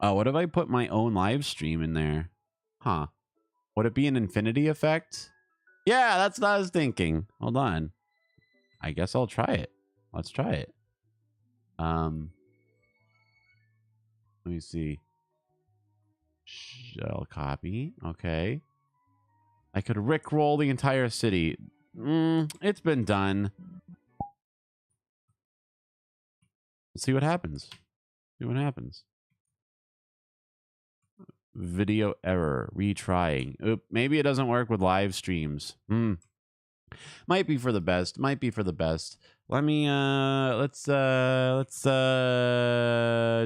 Oh, what if I put my own live stream in there? Huh. Would it be an infinity effect? Yeah, that's what I was thinking. Hold on. I guess I'll try it. Let's try it. Let me see. Shell copy. Okay. I could rickroll the entire city. It's been done. Let's see what happens. See what happens. Video error. Retrying. Oop, maybe it doesn't work with live streams. Might be for the best. Might be for the best. Let me let's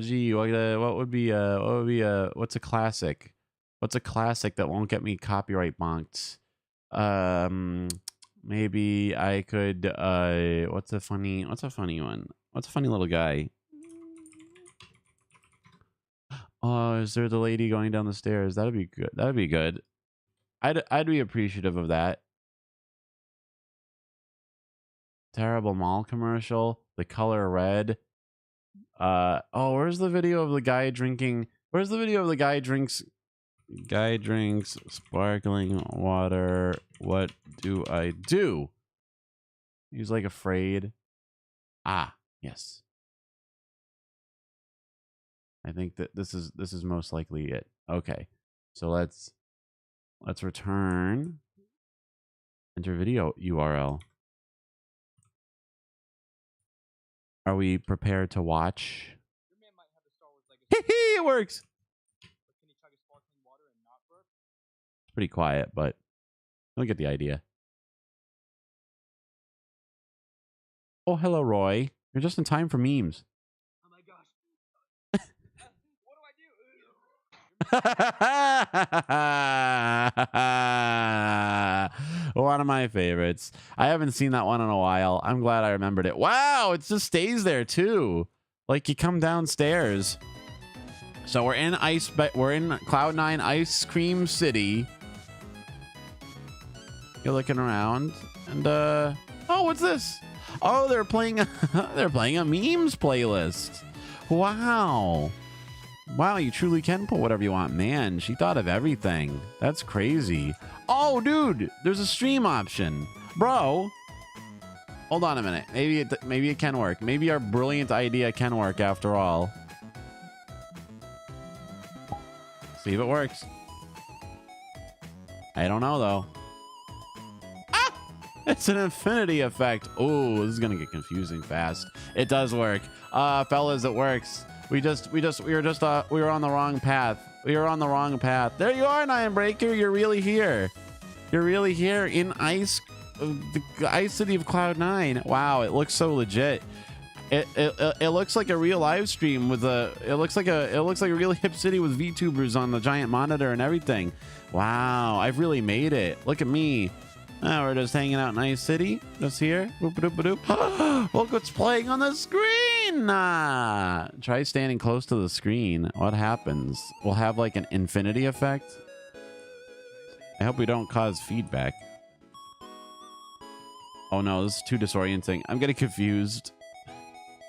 gee, what would be what's a classic? What's a classic that won't get me copyright bonked? Maybe I could what's a funny one? What's a funny little guy? Oh, is there the lady going down the stairs? That'd be good. That'd be good. I'd be appreciative of that. Terrible mall commercial. The color red. Oh, where's the video of the guy drinking? Where's the video of the guy drinks? Guy drinks sparkling water. What do I do? He's like afraid. Ah, yes. I think that this is most likely it. Okay. So let's return. Enter video URL. Are we prepared to watch? Your man might have a Star Wars legacy. It works. But can he chug a sparkling water and not burp? It's pretty quiet, but you'll get the idea. Oh, hello, Roy. You're just in time for memes. Oh my gosh. What do I do? One of my favorites. I haven't seen that one in a while. I'm glad I remembered it. Wow, it just stays there too. Like you come downstairs. So we're in Cloud9 Ice Cream City. You're looking around and oh, what's this? Oh, they're playing a memes playlist. Wow. Wow, you truly can put whatever you want. Man, she thought of everything. That's crazy. Oh, dude, there's a stream option. Bro. Hold on a minute. Maybe it can work. Maybe our brilliant idea can work after all. See if it works. I don't know, though. Ah! It's an infinity effect. Oh, this is going to get confusing fast. It does work. Fellas, it works. We were on the wrong path. We were on the wrong path. There you are, Nine Breaker. You're really here. You're really here in the Ice City of Cloud9. Wow, it looks so legit. It looks like a real live stream with a. It looks like a really hip city with VTubers on the giant monitor and everything. Wow, I've really made it. Look at me. Oh, we're just hanging out in Ice City. Just here. Look what's playing on the screen. Try standing close to the screen. What happens? We'll have like an infinity effect. I hope we don't cause feedback. Oh no, this is too disorienting. I'm getting confused.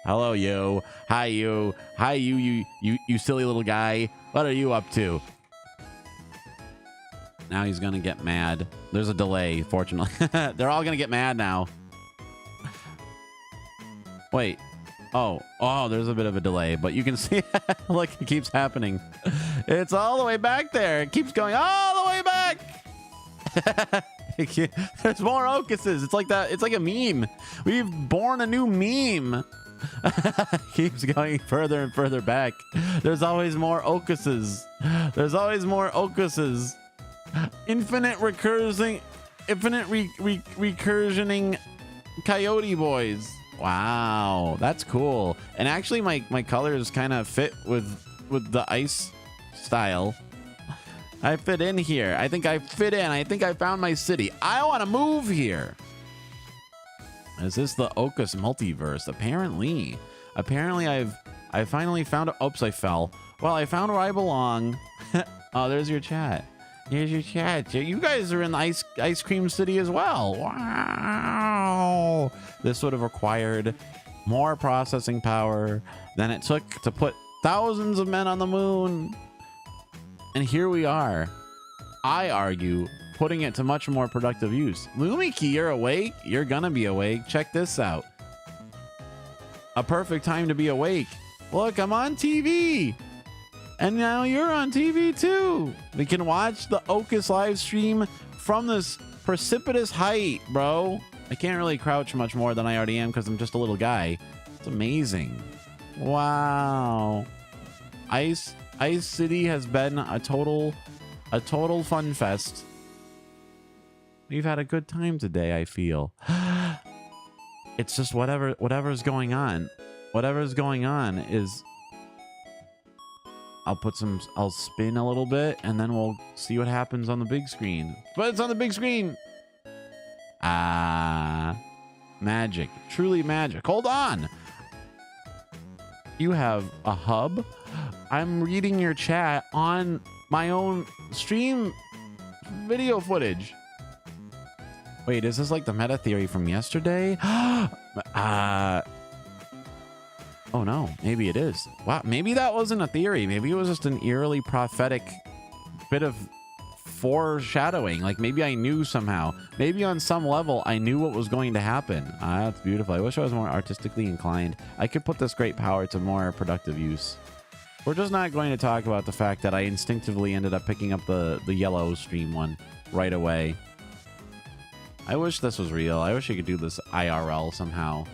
Hello, you. Hi, you. Hi, you silly little guy. What are you up to? Now he's gonna get mad. There's a delay, fortunately. They're all gonna get mad now. Wait. Oh, there's a bit of a delay, but you can see, look, it keeps happening. It's all the way back there. It keeps going all the way back. There's more OkAs. It's like that. It's like a meme. We've born a new meme. Keeps going further and further back. There's always more OkAs. There's always more OkAs. Infinite recursioning coyote boys. Wow, that's cool. And actually my colors kind of fit with the ice style. I fit in here. I think I fit in. I think I found my city. I want to move here. Is this the OkAs multiverse? Apparently I finally found it. Oops, I fell. Well, I found where I belong. Oh, there's your chat. Here's your chat. You guys are in the ice cream city as well. Wow. This would have required more processing power than it took to put thousands of men on the moon. And here we are. I argue putting it to much more productive use. Lumiki, you're awake. You're gonna be awake. Check this out. A perfect time to be awake. Look, I'm on TV. And now you're on TV too. We can watch the OkAs live stream from this precipitous height, bro. I can't really crouch much more than I already am because I'm just a little guy. It's amazing. Wow. Ice City has been a total fun fest. We've had a good time today, I feel. It's just whatever's going on. Whatever's going on is... I'll spin a little bit and then we'll see what happens on the big screen. But it's on the big screen. Magic. Truly magic. Hold on. You have a hub. I'm reading your chat on my own stream video footage. Wait, is this like the meta theory from yesterday? Oh no, maybe it is. Wow, maybe that wasn't a theory. Maybe it was just an eerily prophetic bit of foreshadowing. Like maybe I knew somehow. Maybe on some level I knew what was going to happen. That's beautiful. I wish I was more artistically inclined. I could put this great power to more productive use. We're just not going to talk about the fact that I instinctively ended up picking up the yellow stream one right away. I wish this was real. I wish you could do this IRL somehow.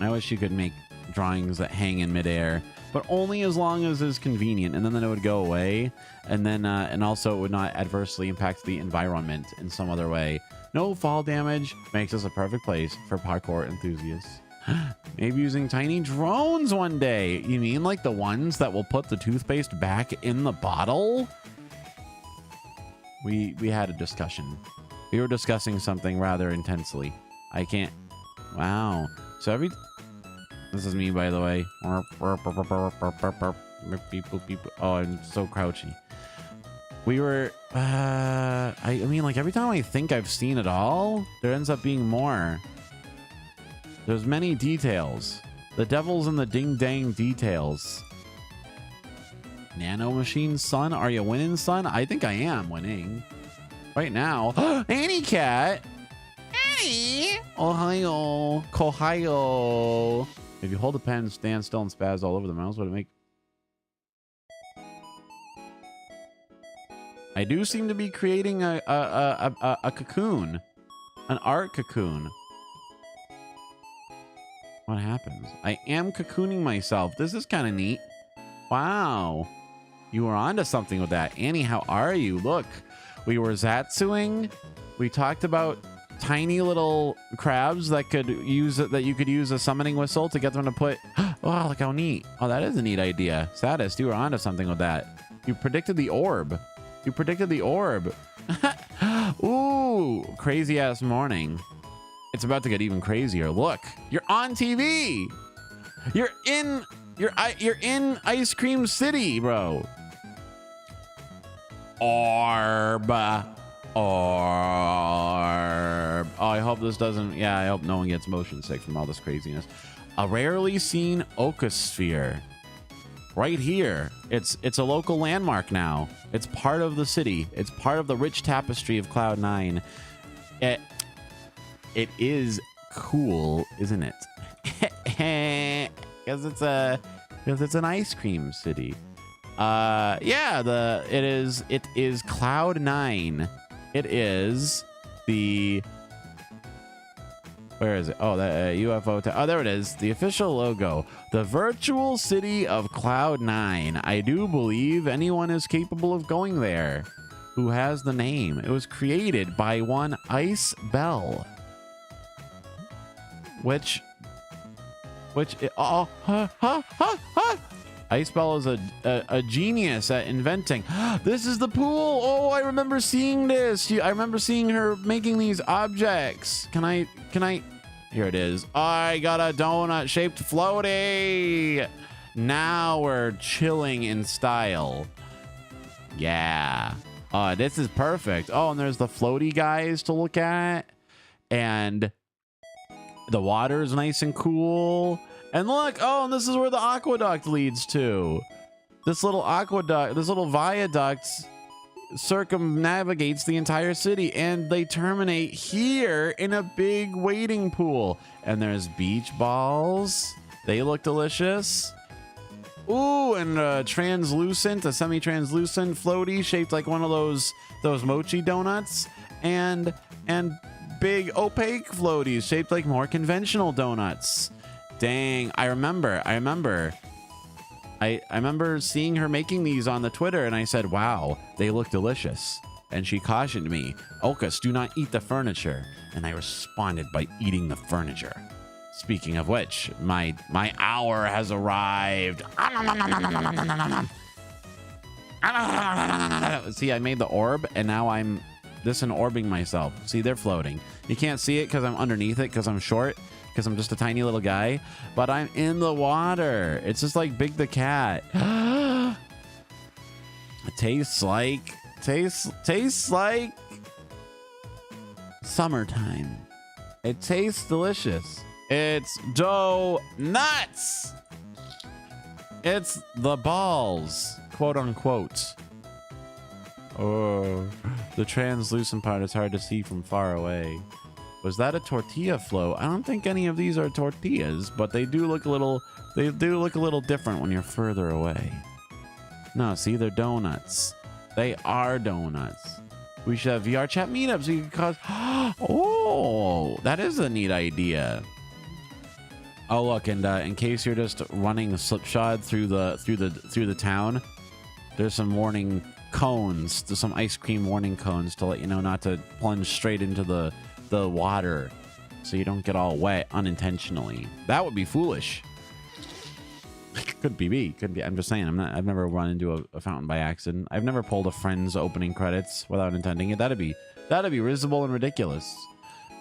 I wish you could make drawings that hang in midair, but only as long as it's convenient, and then it would go away, and then and also it would not adversely impact the environment in some other way. No fall damage makes this a perfect place for parkour enthusiasts. Maybe using tiny drones one day. You mean like the ones that will put the toothpaste back in the bottle? We had a discussion. We were discussing something rather intensely. I can't. Wow. So this is me, by the way. Oh, I'm so crouchy. We were, I mean, like every time I think I've seen it all, there ends up being more. There's many details. The devil's in the ding-dang details. Nano Machine, son? Are you winning, son? I think I am winning. Right now. Annie Cat! Hey! Ohio! Kohio! If you hold the pen, stand still, and spaz all over the mouse, would it make... I do seem to be creating a cocoon. An art cocoon. What happens? I am cocooning myself. This is kind of neat. Wow. You were onto something with that. Annie, how are you? Look, we were ZATSUing. We talked about tiny little crabs that you could use a summoning whistle to get them to put. Oh, look how neat. Oh, that is a neat idea. Saddest, you were onto something with that. You predicted the orb. You predicted the orb. Ooh, crazy ass morning. It's about to get even crazier. Look, you're on TV. You're in Ice Cream City, bro. Orb. Oh, I hope this doesn't. Yeah, I hope no one gets motion sick from all this craziness. A rarely seen Okosphere. Right here. It's a local landmark now. It's part of the city. It's part of the rich tapestry of Cloud 9. It is cool, isn't it? Because it's an ice cream city. Yeah, it is Cloud 9. It is the, where is it? Oh, that UFO. Oh, there it is. The official logo. The virtual city of Cloud 9. I do believe anyone is capable of going there who has the name. It was created by one Icebell. Which Icebell is a genius at inventing. This is the pool. Oh, I remember seeing this. I remember seeing her making these objects. Can I? Here it is. I got a donut shaped floaty. Now we're chilling in style. Yeah. This is perfect. Oh, and there's the floaty guys to look at. And the water is nice and cool. And look, oh, and this is where the aqueduct leads to. This little aqueduct, this little viaduct circumnavigates the entire city, and they terminate here in a big wading pool. And there's beach balls. They look delicious. Ooh, and a semi-translucent floaty shaped like one of those mochi donuts, and big opaque floaties shaped like more conventional donuts. Dang, I remember seeing her making these on the Twitter, and I said, wow, they look delicious. And she cautioned me, OkAs, do not eat the furniture. And I responded by eating the furniture. Speaking of which, my hour has arrived. See, I made the orb, and now I'm orbing myself. See, they're floating. You can't see it because I'm underneath it because I'm short, because I'm just a tiny little guy, but I'm in the water. It's just like Big the Cat. It tastes like summertime. It tastes delicious. It's donuts. It's the balls, quote unquote. Oh, the translucent part is hard to see from far away. Was that a tortilla flow? I don't think any of these are tortillas, but they do look a little different when you're further away. No, see, they're donuts. They are donuts. We should have VR chat meetups. So you can cause. Oh, that is a neat idea. Oh, look, and in case you're just running slipshod through the town, there's some warning cones. There's some ice cream warning cones to let you know not to plunge straight into the water, so you don't get all wet unintentionally. That would be foolish. Could be me. Could be. I'm just saying. I've never run into a fountain by accident. I've never pulled a friend's opening credits without intending it. That'd be risible and ridiculous.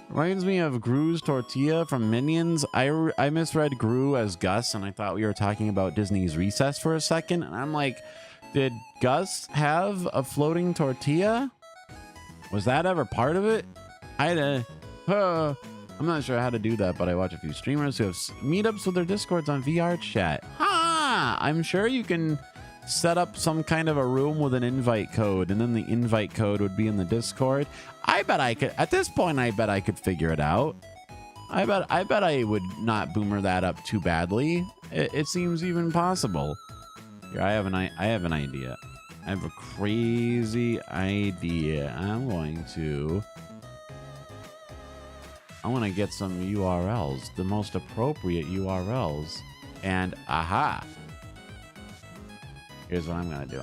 Reminds me of Gru's tortilla from Minions. I misread Gru as Gus, and I thought we were talking about Disney's Recess for a second. And I'm like, did Gus have a floating tortilla? Was that ever part of it? I'm not sure how to do that, but I watch a few streamers who have meetups with their Discords on VR chat. I'm sure you can set up some kind of a room with an invite code, and then the invite code would be in the Discord. I bet I could, at this point, I bet I could figure it out. I bet I would not boomer that up too badly. It seems even possible. Here, I have an idea. I have a crazy idea. I'm going to get some URLs, the most appropriate URLs, and aha. Here's what I'm gonna do.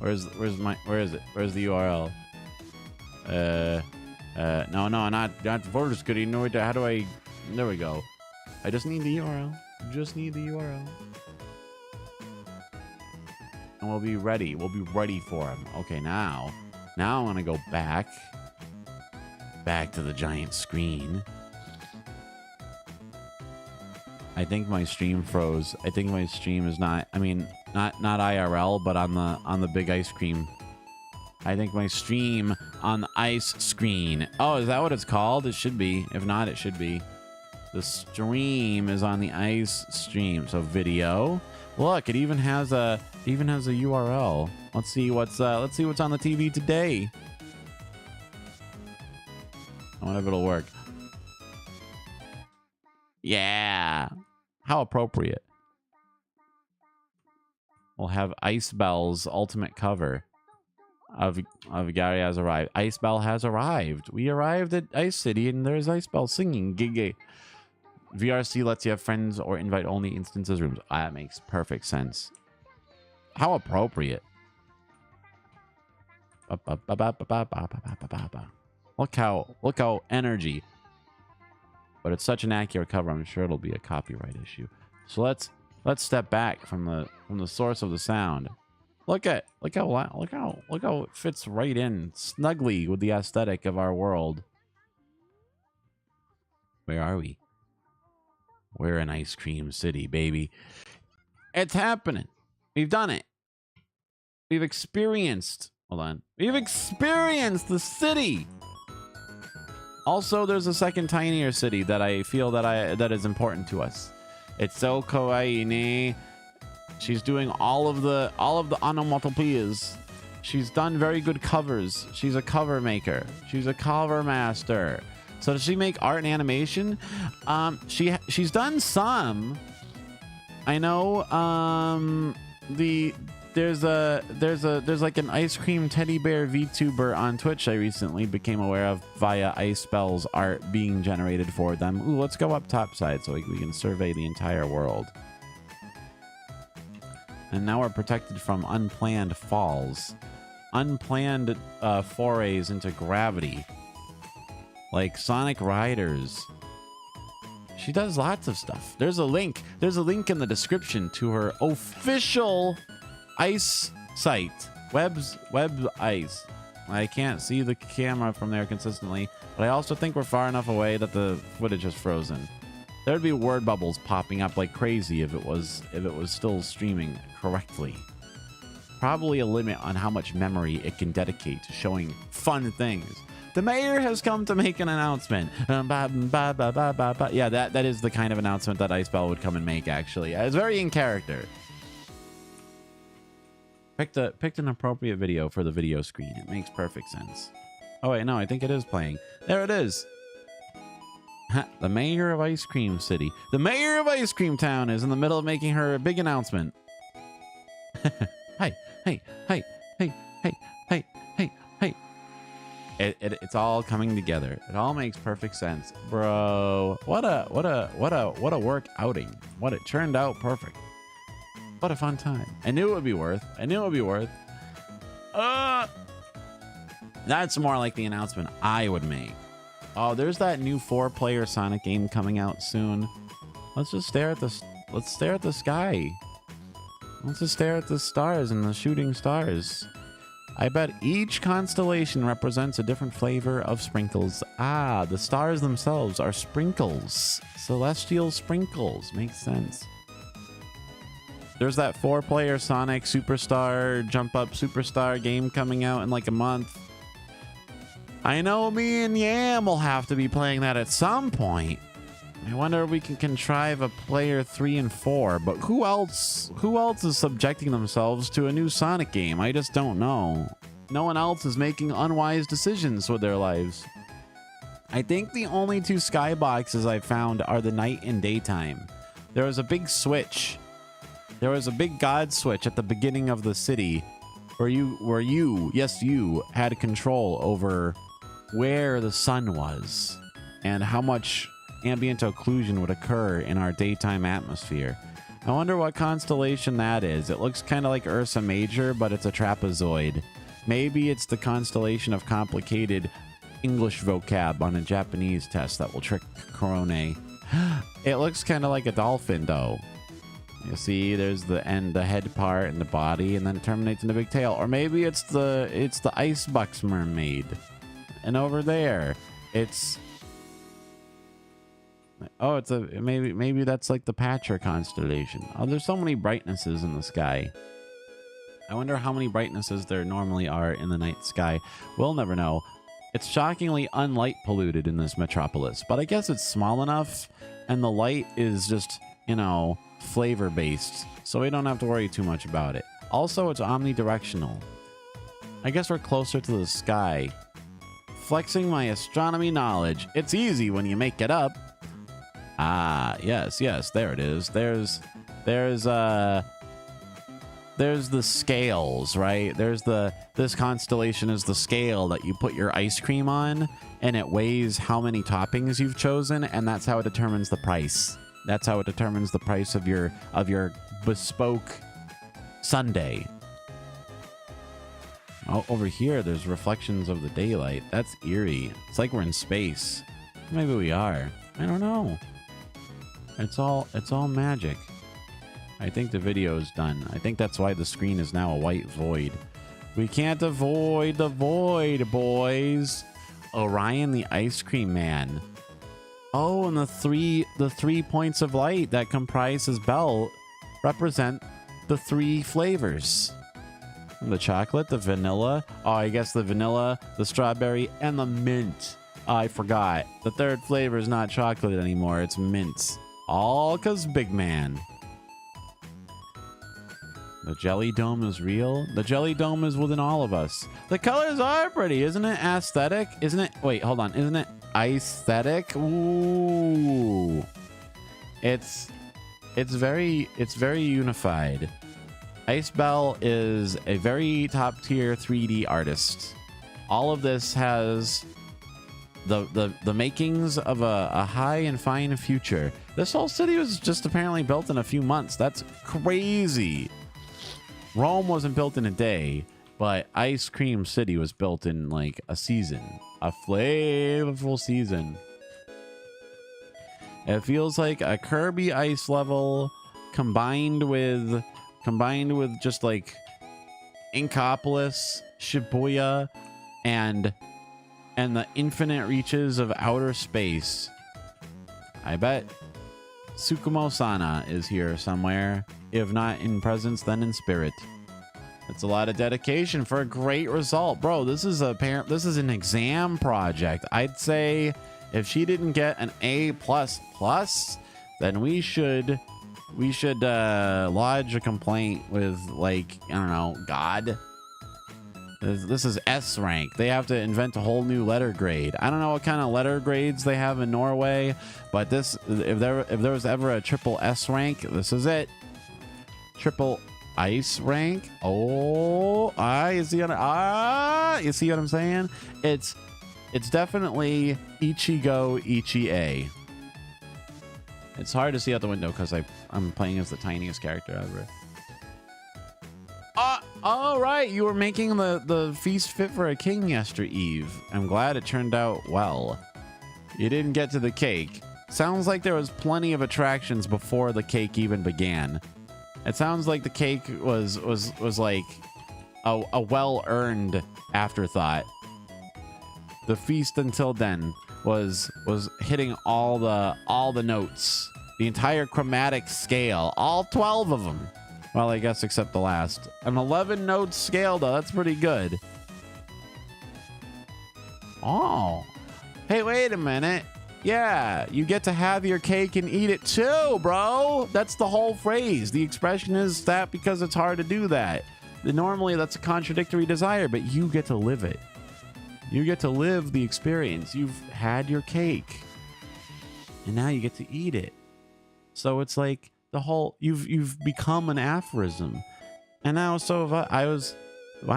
Where's it? Where's the URL? No, not voter scooting. No, how do I? There we go. I just need the URL. Just need the URL. And we'll be ready. We'll be ready for him. Okay, now I want to go back to the giant screen. I think my stream froze. I think my stream is not. I mean, not IRL, but on the big ice cream. I think my stream on the ice screen. Oh, is that what it's called? It should be. If not, it should be. The stream is on the ice stream. So video. Look, it even has a URL. Let's see what's on the TV today. I wonder if it'll work. Yeah. How appropriate. We'll have Icebell's ultimate cover of Gary has arrived. Icebell has arrived. We arrived at Ice City and there's Icebell singing. Gig. VRC lets you have friends or invite only instances rooms. That makes perfect sense. How appropriate. Look how energy. But it's such an accurate cover. I'm sure it'll be a copyright issue. So let's step back from the source of the sound. Look how it fits right in snugly with the aesthetic of our world. Where are we? We're in Ice Cream City, baby. It's happening. We've done it. We've experienced. Hold on. We've experienced the city. Also, there's a second tinier city that I feel that is important to us. It's so kawaii ne. She's doing all of the onomatopoeias. She's done very good covers. She's a cover maker. She's a cover master. So does she make art and animation? She's done some. I know. There's like an ice cream teddy bear VTuber on Twitch I recently became aware of via Icebell's art being generated for them. Ooh, let's go up topside so we can survey the entire world. And now we're protected from unplanned falls. Unplanned forays into gravity. Like Sonic Riders. She does lots of stuff. There's a link in the description to her official ice site. Web Ice. I can't see the camera from there consistently, but I also think we're far enough away that the footage is frozen. There'd be word bubbles popping up like crazy if it was still streaming correctly. Probably a limit on how much memory it can dedicate to showing fun things. The mayor has come to make an announcement. Yeah, that is the kind of announcement that Icebell would come and make, actually. It's very in character. Picked an appropriate video for the video screen. It makes perfect sense. Oh, wait, no, I think it is playing. There it is. The mayor of Ice Cream City. The mayor of Ice Cream Town is in the middle of making her big announcement. Hey. It's all coming together. It all makes perfect sense, bro. What a work outing. What it turned out perfect. What a fun time. I knew it would be worth. That's more like the announcement I would make. Oh, there's that new 4-player Sonic game coming out soon. Let's just stare at the sky. Let's just stare at the stars and the shooting stars. I bet each constellation represents a different flavor of sprinkles. Ah, the stars themselves are sprinkles. Celestial sprinkles. Makes sense. There's that 4-player Sonic Superstar Jump Up Superstar game coming out in like a month. I know me and Yam will have to be playing that at some point. I wonder if we can contrive a player 3 and 4, but who else is subjecting themselves to a new Sonic game? I just don't know. No one else is making unwise decisions with their lives. I think the only 2 skyboxes I've found are the night and daytime. There was a big switch. There was a big God switch at the beginning of the city where you had control over where the sun was and how much ambient occlusion would occur in our daytime atmosphere. I wonder what constellation that is. It looks kind of like Ursa Major, but it's a trapezoid. Maybe it's the constellation of complicated English vocab on a Japanese test that will trick Korone. It looks kind of like a dolphin, though. You see, there's the head part and the body, and then it terminates in the big tail. Or maybe it's the Icebox mermaid. And over there, it's oh, it's a maybe that's like the Patcher constellation. Oh, there's so many brightnesses in the sky. I wonder how many brightnesses there normally are in the night sky. We'll never know. It's shockingly unlight polluted in this metropolis, but I guess it's small enough, and the light is just, you know, flavor based, so we don't have to worry too much about it. Also, it's omnidirectional. I guess we're closer to the sky. Flexing my astronomy knowledge. It's easy when you make it up. Ah, yes, there it is. There's the scales, right? This constellation is the scale that you put your ice cream on, and it weighs how many toppings you've chosen, and that's how it determines the price. That's how it determines the price of your bespoke sundae. Oh, over here, there's reflections of the daylight. That's eerie. It's like we're in space. Maybe we are. I don't know. It's all magic. I think the video is done. I think that's why the screen is now a white void. We can't avoid the void, boys. Orion the Ice Cream Man. Oh, and the three points of light that comprise his bell represent the 3 flavors. The chocolate, the vanilla. Oh, I guess the vanilla, the strawberry, and the mint. Oh, I forgot. The 3rd flavor is not chocolate anymore. It's mint. All because Big Man. The jelly dome is real. The jelly dome is within all of us. The colors are pretty. Isn't it aesthetic? Isn't it? Wait, hold on. Isn't it aesthetic? Ooh. It's very unified. Icebell is a very top tier 3D artist. All of this has the makings of a high and fine future. This whole city was just apparently built in a few months. That's crazy. Rome wasn't built in a day, but Ice Cream City was built in like a season, a flavorful season. It feels like a Kirby ice level combined with just like Inkopolis, Shibuya, and the infinite reaches of outer space. I bet Tsukumo-sana is here somewhere. If not in presence, then in spirit. It's a lot of dedication for a great result. Bro, this is an exam project. I'd say if she didn't get an A++, then we should lodge a complaint with, like, I don't know, God. This is S rank. They have to invent a whole new letter grade. I don't know what kind of letter grades they have in Norway, but this, if there was ever a triple S rank, this is it. Triple ice rank. Oh, you see what I'm saying? It's definitely Ichigo Ichi-A. It's hard to see out the window because I'm playing as the tiniest character ever. All right, you were making the feast fit for a king yestereve. I'm glad it turned out well. You didn't get to the cake. Sounds like there was plenty of attractions before the cake even began. It sounds like the cake was like a well-earned afterthought. The feast until then was hitting all the notes, the entire chromatic scale, all 12 of them. Well, I guess except the last. An 11 note scale though, that's pretty good. Oh, hey, wait a minute. Yeah, you get to have your cake and eat it too, bro. That's the whole phrase. The expression is that because it's hard to do that. Normally that's a contradictory desire, but you get to live it. You get to live the experience. You've had your cake and now you get to eat it. So it's like the whole, you've become an aphorism. And now, so I was the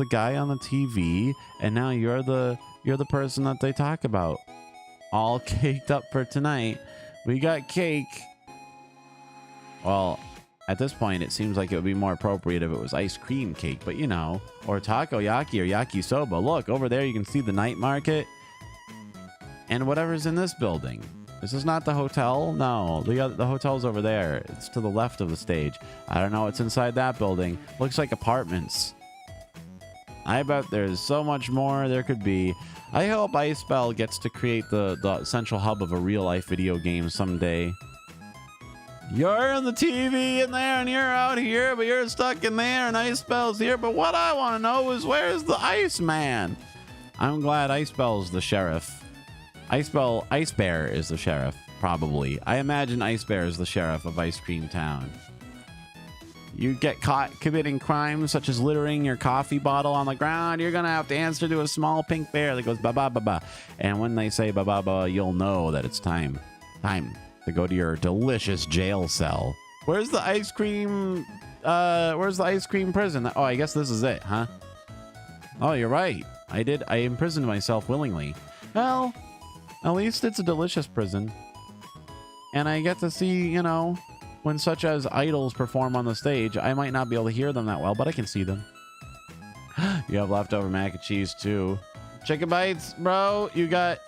guy on the TV, and now you're the person that they talk about. All caked up for tonight. We got cake. Well, At this point, it seems like it would be more appropriate if it was ice cream cake, but you know, or takoyaki or yakisoba. Look, over there you can see the night market and whatever's in this building. This is not the hotel. No, the hotel's over there. It's to the left of the stage. I don't know what's inside that building. Looks like apartments. I bet there's so much more there could be. I hope Icebell gets to create the central hub of a real-life video game someday. You're in the TV in there and you're out here, but you're stuck in there and Icebell's here. But what I want to know is, where's the Iceman? I'm glad Icebell's the sheriff. Ice Bear is the sheriff, probably. I imagine Ice Bear is the sheriff of Ice Cream Town. You get caught committing crimes such as littering your coffee bottle on the ground, you're going to have to answer to a small pink bear that goes ba-ba-ba-ba. And when they say ba-ba-ba, you'll know that it's time to go to your delicious jail cell. Where's the ice cream? Where's the ice cream prison? Oh, I guess this is it, huh? Oh, you're right. I imprisoned myself willingly. Well, at least it's a delicious prison. And I get to see, you know, when such as idols perform on the stage. I might not be able to hear them that well, but I can see them. You have leftover mac and cheese too. Chicken bites, bro. You got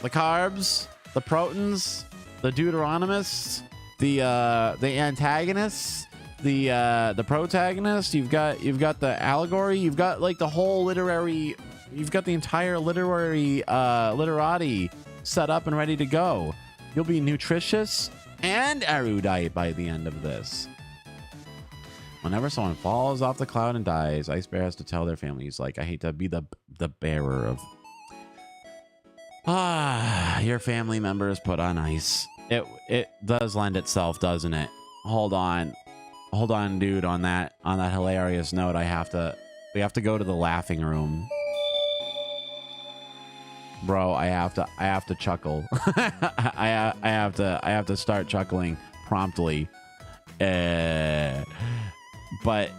the carbs, the proteins, the Deuteronomists, the antagonists, the protagonist. You've got the allegory. You've got like the whole literary. You've got the entire literary literati set up and ready to go. You'll be nutritious and erudite by the end of this. Whenever someone falls off the cloud and dies, Ice Bear has to tell their family, he's like, I hate to be the bearer of your family member is put on ice. It does lend itself, doesn't it? Hold on, dude. On that hilarious note, we have to go to the laughing room, bro. I have to chuckle. I have to start chuckling promptly. But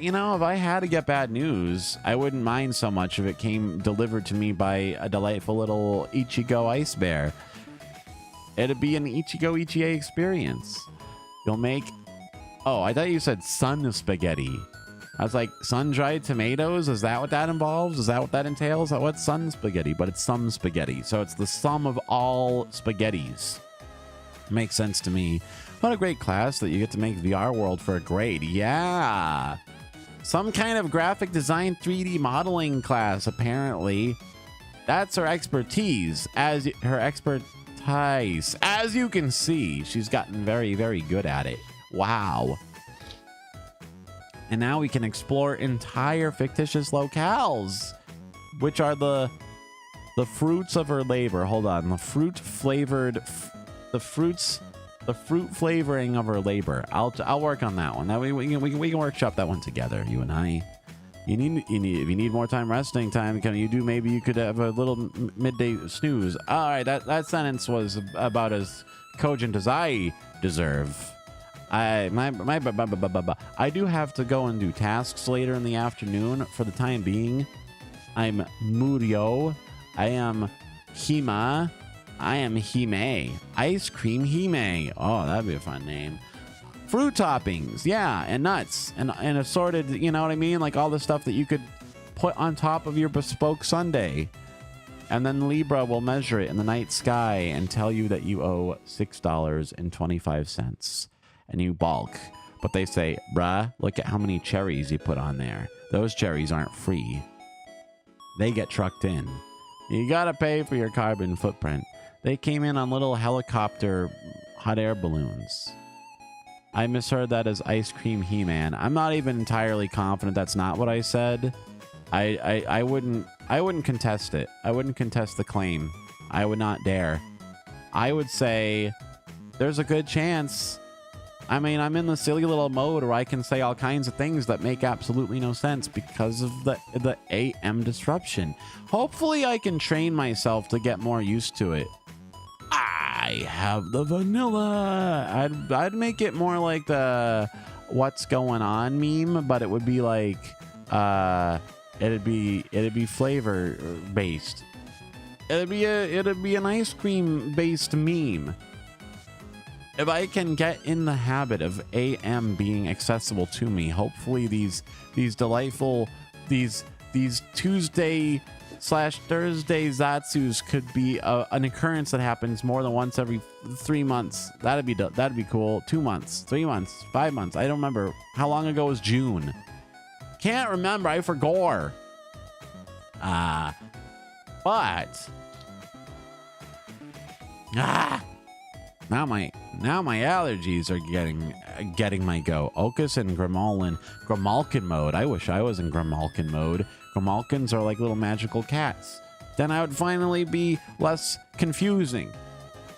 you know, if I had to get bad news, I wouldn't mind so much if it came delivered to me by a delightful little Ichigo Ice Bear. It'd be an Ichigo Ichie experience. You'll make... Oh, I thought you said sun spaghetti. I was like, sun-dried tomatoes? Is that what that involves? Is that what that entails? What's sun spaghetti? But it's some spaghetti. So it's the sum of all spaghettis. Makes sense to me. What a great class that you get to make VR world for a grade. Yeah. Some kind of graphic design 3D modeling class, apparently. That's her expertise. As you can see, she's gotten very, very good at it. Wow. And now we can explore entire fictitious locales, which are the fruits of her labor. Hold on. The fruit flavoring of her labor. I'll work on that one. That we can workshop that one together, you and I. If you need more time, resting time, maybe you could have a little midday snooze. All right, that sentence was about as cogent as I deserve. I do have to go and do tasks later in the afternoon. For the time being, I'm Murio. I am Hima. I am Hime. Ice Cream Hime. Oh, that'd be a fun name. Fruit toppings, yeah, and nuts, and assorted, you know what I mean? Like all the stuff that you could put on top of your bespoke sundae. And then Libra will measure it in the night sky and tell you that you owe $6.25. And you balk. But they say, bruh, look at how many cherries you put on there. Those cherries aren't free. They get trucked in. You gotta pay for your carbon footprint. They came in on little helicopter hot air balloons. I misheard that as Ice Cream He-Man. I'm not even entirely confident that's not what I said. I wouldn't contest it. I wouldn't contest the claim. I would not dare. I would say there's a good chance. I mean, I'm in the silly little mode where I can say all kinds of things that make absolutely no sense because of the AM disruption. Hopefully I can train myself to get more used to it. I have the vanilla. I'd make it more like the what's going on meme, but it would be like it'd be flavor based. It'd be an ice cream based meme. if I can get in the habit of AM being accessible to me, hopefully these delightful, these Tuesday / Thursday Zatsus could be an occurrence that happens more than once every 3 months. That'd be cool. 2 months, 3 months, 5 months. I don't remember. How long ago was June? Can't remember. I forgot. But now my allergies are getting my go. OkAs and Grimalkin mode. I wish I was in Grimalkin mode. Grimalkins are like little magical cats. Then I would finally be less confusing.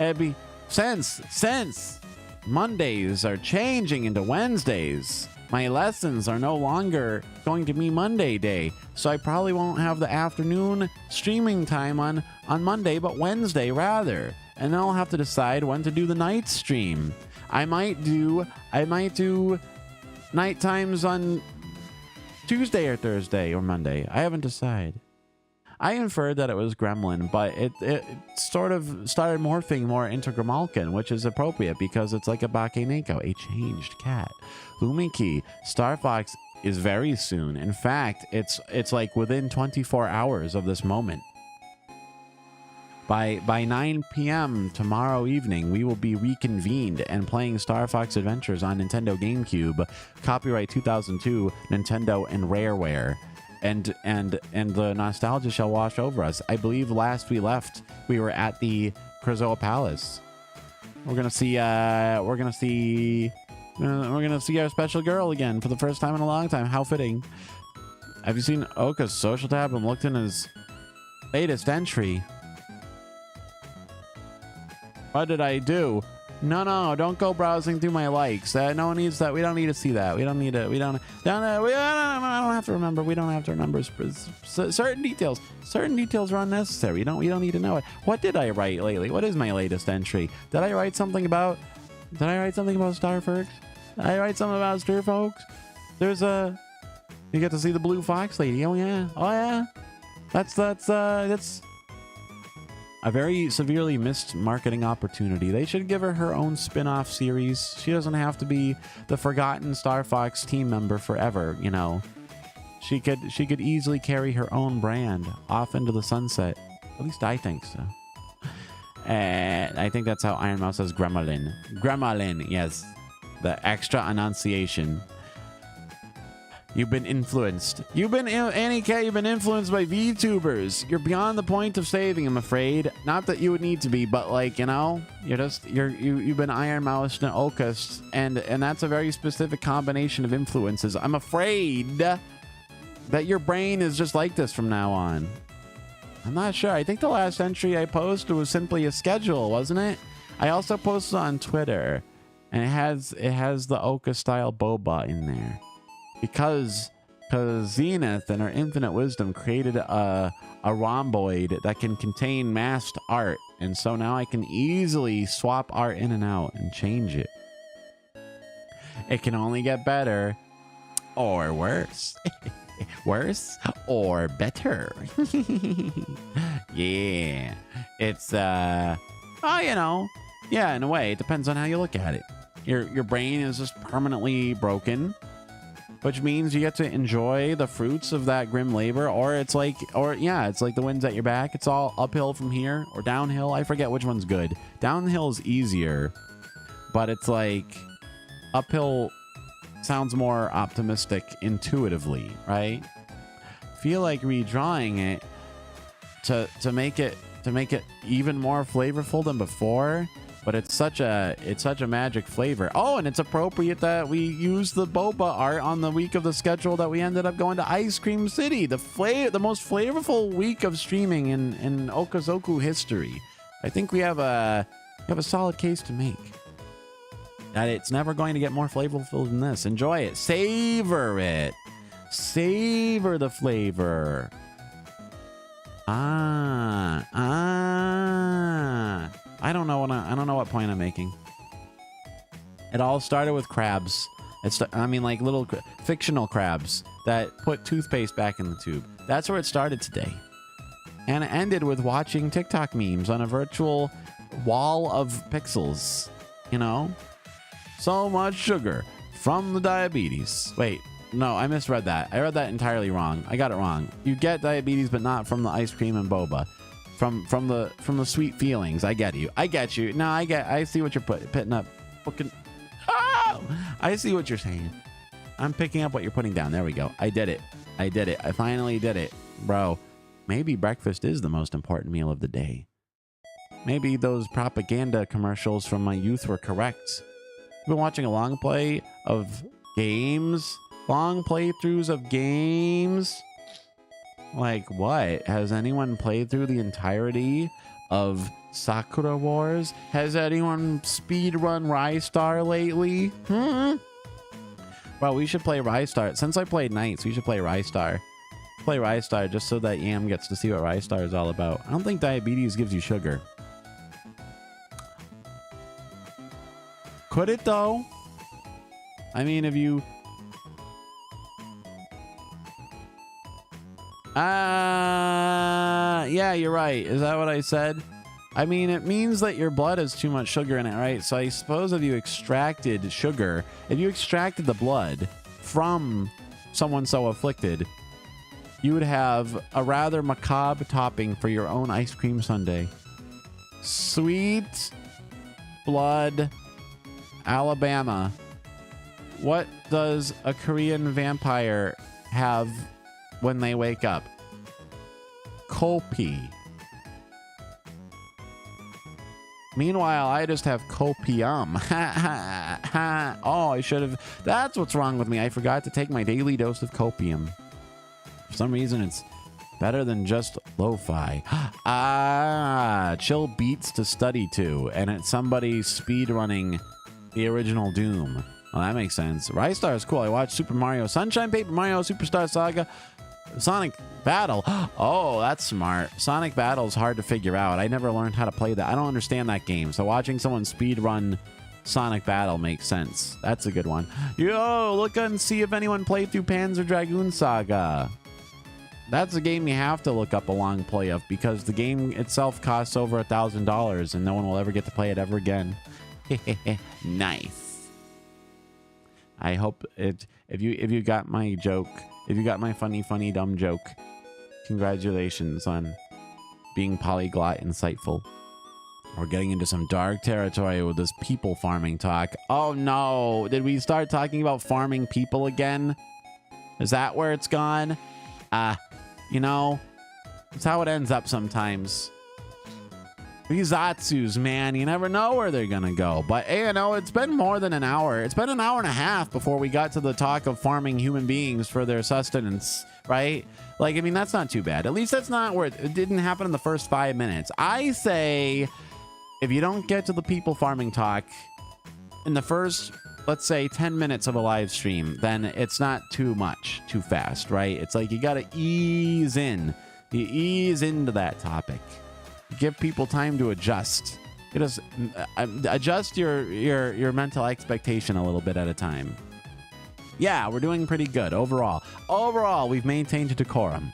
It'd be since Mondays are changing into Wednesdays. My lessons are no longer going to be Monday day, so I probably won't have the afternoon streaming time on Monday, but Wednesday rather. And then I'll have to decide when to do the night stream. I might do night times on Tuesday or Thursday or Monday. I haven't decided. I inferred that it was Gremlin, but it sort of started morphing more into Grimalkin, which is appropriate because it's like a Bakeneko, a changed cat. Lumiki, Star Fox is very soon. In fact, it's like within 24 hours of this moment. By 9 p.m. tomorrow evening, we will be reconvened and playing Star Fox Adventures on Nintendo GameCube, copyright 2002, Nintendo and Rareware, and the nostalgia shall wash over us. I believe last we left, we were at the Krazoa Palace. We're gonna see our special girl again for the first time in a long time. How fitting! Have you seen OkAs social tab and looked in his latest entry? What did I do? No, don't go browsing through my likes. No one needs that. We don't need to see that. We don't have to remember. We don't have to remember certain details. Certain details are unnecessary. We don't need to know it. What did I write lately? What is my latest entry? Did I write something about Starfolks? Did I write something about Starfolks? You get to see the blue fox lady. Oh yeah. That's a very severely missed marketing opportunity. They should give her own spin-off series. She doesn't have to be the forgotten Star Fox team member forever, you know. She could easily carry her own brand off into the sunset. At least I think so. And I think that's how Iron Mouse says Gremlin. Gremlin, yes. The extra enunciation. You've been influenced. Annie Cat, you've been influenced by VTubers. You're beyond the point of saving, I'm afraid. Not that you would need to be, but like, you know, you've been Iron Mouse and OkAs, and that's a very specific combination of influences. I'm afraid that your brain is just like this from now on. I'm not sure. I think the last entry I posted was simply a schedule, wasn't it? I also posted on Twitter, and it has the OkAs style boba in there. Because Zenith and her infinite wisdom created a rhomboid that can contain masked art. And so now I can easily swap art in and out and change it. It can only get better or worse. Worse or better. Yeah. It's, you know, yeah, in a way, it depends on how you look at it. Your brain is just permanently broken, which means you get to enjoy the fruits of that grim labor, it's like the wind's at your back. It's all uphill from here or downhill. I forget which one's good. Downhill is easier, but it's like uphill sounds more optimistic intuitively, right? Feel like redrawing it to make it even more flavorful than before. But it's such a magic flavor. Oh, and it's appropriate that we use the boba art on the week of the schedule that we ended up going to Icecream City, the most flavorful week of streaming in Okazoku history. I think we have a solid case to make. That it's never going to get more flavorful than this. Enjoy it. Savor it. Savor the flavor. I don't know what point I'm making. It all started with crabs. Like little fictional crabs that put toothpaste back in the tube. That's where it started today. And it ended with watching TikTok memes on a virtual wall of pixels. you know? So much sugar from the diabetes. Wait, no, I misread that. I read that entirely wrong. I got it wrong. You get diabetes, but not from the ice cream and boba. From the sweet feelings. I get you. I get you. No, I see what you're putting up. Fucking, oh! I see what you're saying. I'm picking up what you're putting down. There we go. I did it. I did it. I finally did it. Bro, maybe breakfast is the most important meal of the day. Maybe those propaganda commercials from my youth were correct. I've been watching a long play of games. Long playthroughs of games. Like what? Has anyone played through the entirety of Sakura Wars? Has anyone speedrun Rystar lately? Well, we should play Rystar. Since I played Knights, we should play Rystar. Play Rystar just so that Yam gets to see what Rystar is all about. I don't think diabetes gives you sugar. Could it though? I mean, if you... yeah, you're right. Is that what I said? I mean, it means that your blood has too much sugar in it, right? So I suppose if you extracted sugar, if you extracted the blood from someone so afflicted, you would have a rather macabre topping for your own ice cream sundae. Sweet blood, Alabama. What does a Korean vampire have when they wake up? Kopi. Meanwhile, I just have copium. Oh, I should have. That's what's wrong with me. I forgot to take my daily dose of copium. For some reason, it's better than just lo-fi. Chill beats to study to. And it's somebody speedrunning the original Doom. Well, that makes sense. Rystar is cool. I watched Super Mario Sunshine, Paper Mario, Superstar Saga, Sonic Battle. Oh, that's smart. Sonic Battle is hard to figure out. I never learned how to play that. I don't understand that game. So watching someone speed run Sonic Battle makes sense. That's a good one. Yo, look and see if anyone played through Panzer Dragoon Saga. That's a game you have to look up a long play of because the game itself costs over $1,000 and no one will ever get to play it ever again. Nice. I hope it. If you got my joke, if you got my funny dumb joke, congratulations on being polyglot insightful. We're getting into some dark territory with this people farming talk. Oh no, did we start talking about farming people again? Is that where it's gone? You know, it's how it ends up sometimes. These ZATSUs, man, you never know where they're gonna go. But hey, you know, it's been more than an hour. It's been an hour and a half before we got to the talk of farming human beings for their sustenance, right? Like, I mean, that's not too bad. At least that's not where it didn't happen in the first 5 minutes. I say, if you don't get to the people farming talk in the first, let's say 10 minutes of a live stream, then it's not too much, too fast, right? It's like you gotta ease in. You ease into that topic. Give people time to adjust. You just adjust your mental expectation a little bit at a time. Yeah, we're doing pretty good overall. Overall, we've maintained a decorum,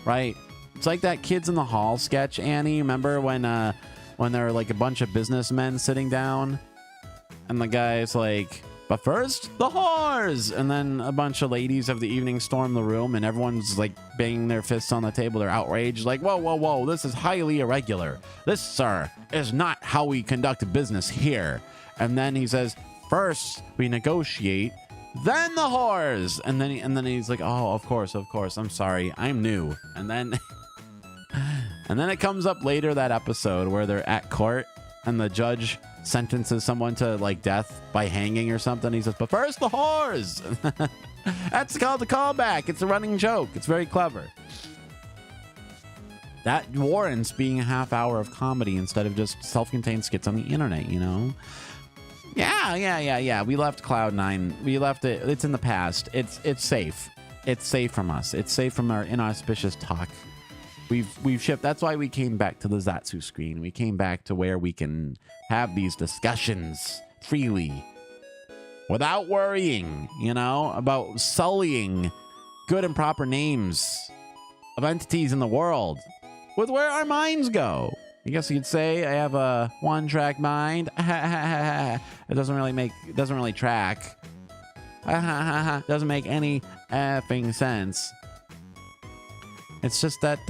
right? It's like that Kids in the Hall sketch, Annie. Remember when there were like a bunch of businessmen sitting down, and the guy's like, "But first, the whores!" And then a bunch of ladies of the evening storm the room, and everyone's like banging their fists on the table. They're outraged, like, "Whoa, whoa, whoa, this is highly irregular. This, sir, is not how we conduct business here." And then he says, "First, we negotiate, then the whores." And then he's like, "Oh, of course, I'm sorry, I'm new." And then and then it comes up later that episode where they're at court and the judge sentences someone to like death by hanging or something. He says, "But first the whores." That's called a callback. It's a running joke. It's very clever. That warrants being a half hour of comedy instead of just self-contained skits on the internet, you know? Yeah. We left Cloud9. We left it. It's in the past. It's safe. It's safe from us. It's safe from our inauspicious talk. We've shipped. That's why we came back to the ZATSU screen. We came back to where we can have these discussions freely without worrying, you know, about sullying good and proper names of entities in the world with where our minds go. I guess you could say I have a one-track mind. It doesn't really track. Doesn't make any effing sense. It's just that,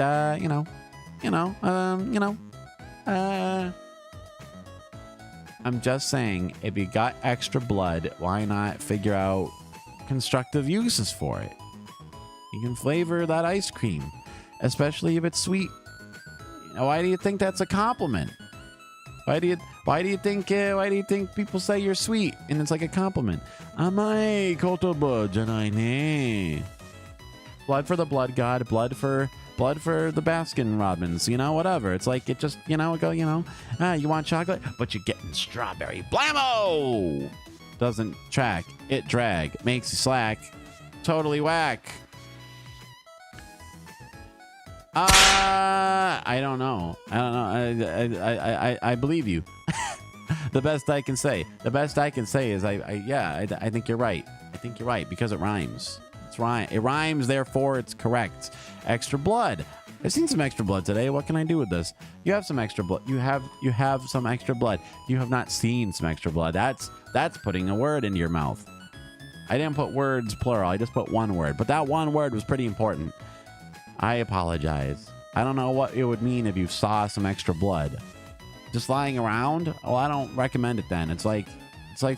I'm just saying, if you got extra blood, why not figure out constructive uses for it? You can flavor that ice cream, especially if it's sweet. Why do you think that's a compliment? Why do you think people say you're sweet and it's like a compliment? Amai kotoba janai ne. Blood for the blood god, blood for the Baskin Robbins, whatever. It's like it just, you want chocolate, but you're getting strawberry. Blammo! Doesn't track, it drag, makes you slack, totally whack. I don't know. I believe you. The best I can say is I think you're right. I think you're right because it rhymes. It's right. It rhymes, therefore it's correct. Extra blood. I've seen some extra blood today. What can I do with this? You have some extra blood. You have some extra blood. You have not seen some extra blood. That's putting a word into your mouth. I didn't put words plural. I just put one word. But that one word was pretty important. I apologize. I don't know what it would mean if you saw some extra blood. Just lying around? Well, I don't recommend it then. It's like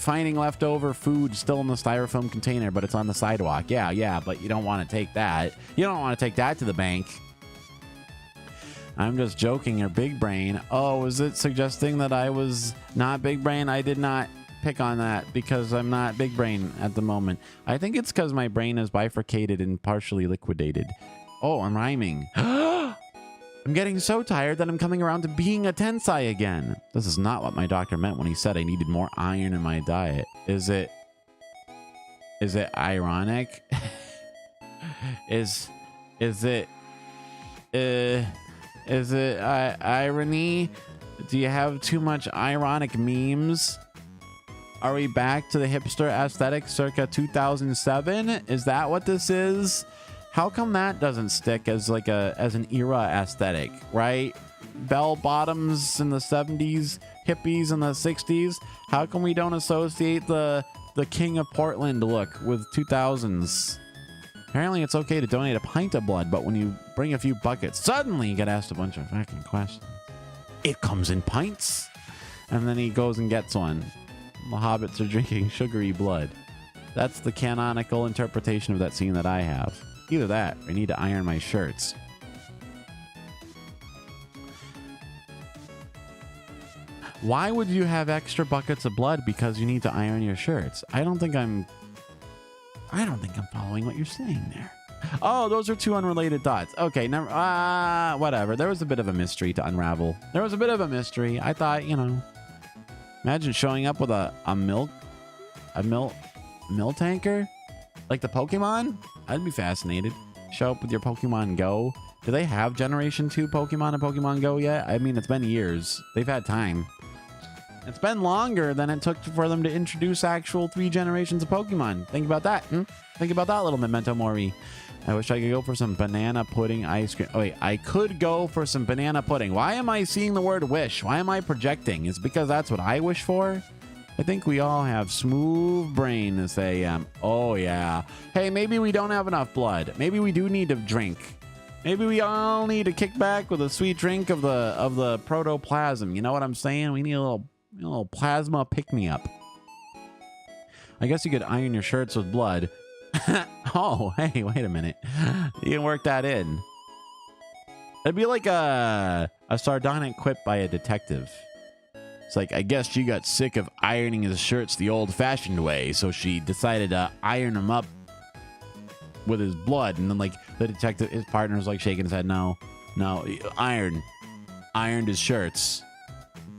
finding leftover food still in the styrofoam container, but it's on the sidewalk. Yeah, but you don't want to take that. You don't want to take that to the bank. I'm just joking. Your big brain. Oh, is it suggesting that I was not big brain? I did not pick on that because I'm not big brain at the moment. I think it's because my brain is bifurcated and partially liquidated. Oh, I'm rhyming. I'm getting so tired that I'm coming around to being a tensai again. This is not what my doctor meant when he said I needed more iron in my diet. Is it ironic? Is it irony? Do you have too much ironic memes? Are we back to the hipster aesthetic circa 2007? Is that what this is? How come that doesn't stick as an era aesthetic, right? Bell bottoms in the 70s, hippies in the 60s. How come we don't associate the King of Portland look with 2000s? Apparently it's okay to donate a pint of blood, but when you bring a few buckets, suddenly you get asked a bunch of fucking questions. It comes in pints. And then he goes and gets one. The hobbits are drinking sugary blood. That's the canonical interpretation of that scene that I have. Either that, or I need to iron my shirts. Why would you have extra buckets of blood because you need to iron your shirts? I don't think I'm following what you're saying there. Oh, those are two unrelated thoughts. Okay, never. Whatever. There was a bit of a mystery to unravel. There was a bit of a mystery. I thought, imagine showing up with a milk tanker, like the Pokemon. I'd be fascinated. Show up with your Pokemon Go. Do they have Generation 2 Pokemon and Pokemon Go yet? I mean, it's been years. They've had time. It's been longer than it took for them to introduce actual 3 generations of Pokemon. Think about that. Think about that, little memento mori. I wish I could go for some banana pudding ice cream. Oh, wait, I could go for some banana pudding. Why am I seeing the word wish? Why am I projecting? Is it because that's what I wish for? I think we all have smooth brain this AM. Oh, yeah. Hey, maybe we don't have enough blood. Maybe we do need to drink. Maybe we all need to kick back with a sweet drink of the protoplasm. You know what I'm saying? We need a little plasma pick-me-up. I guess you could iron your shirts with blood. Oh, hey, wait a minute. You can work that in. It'd be like a sardonic quip by a detective. It's like, I guess she got sick of ironing his shirts the old-fashioned way, so she decided to iron them up with his blood. And then, like, the detective, his partner's like shaking his head. No, ironed his shirts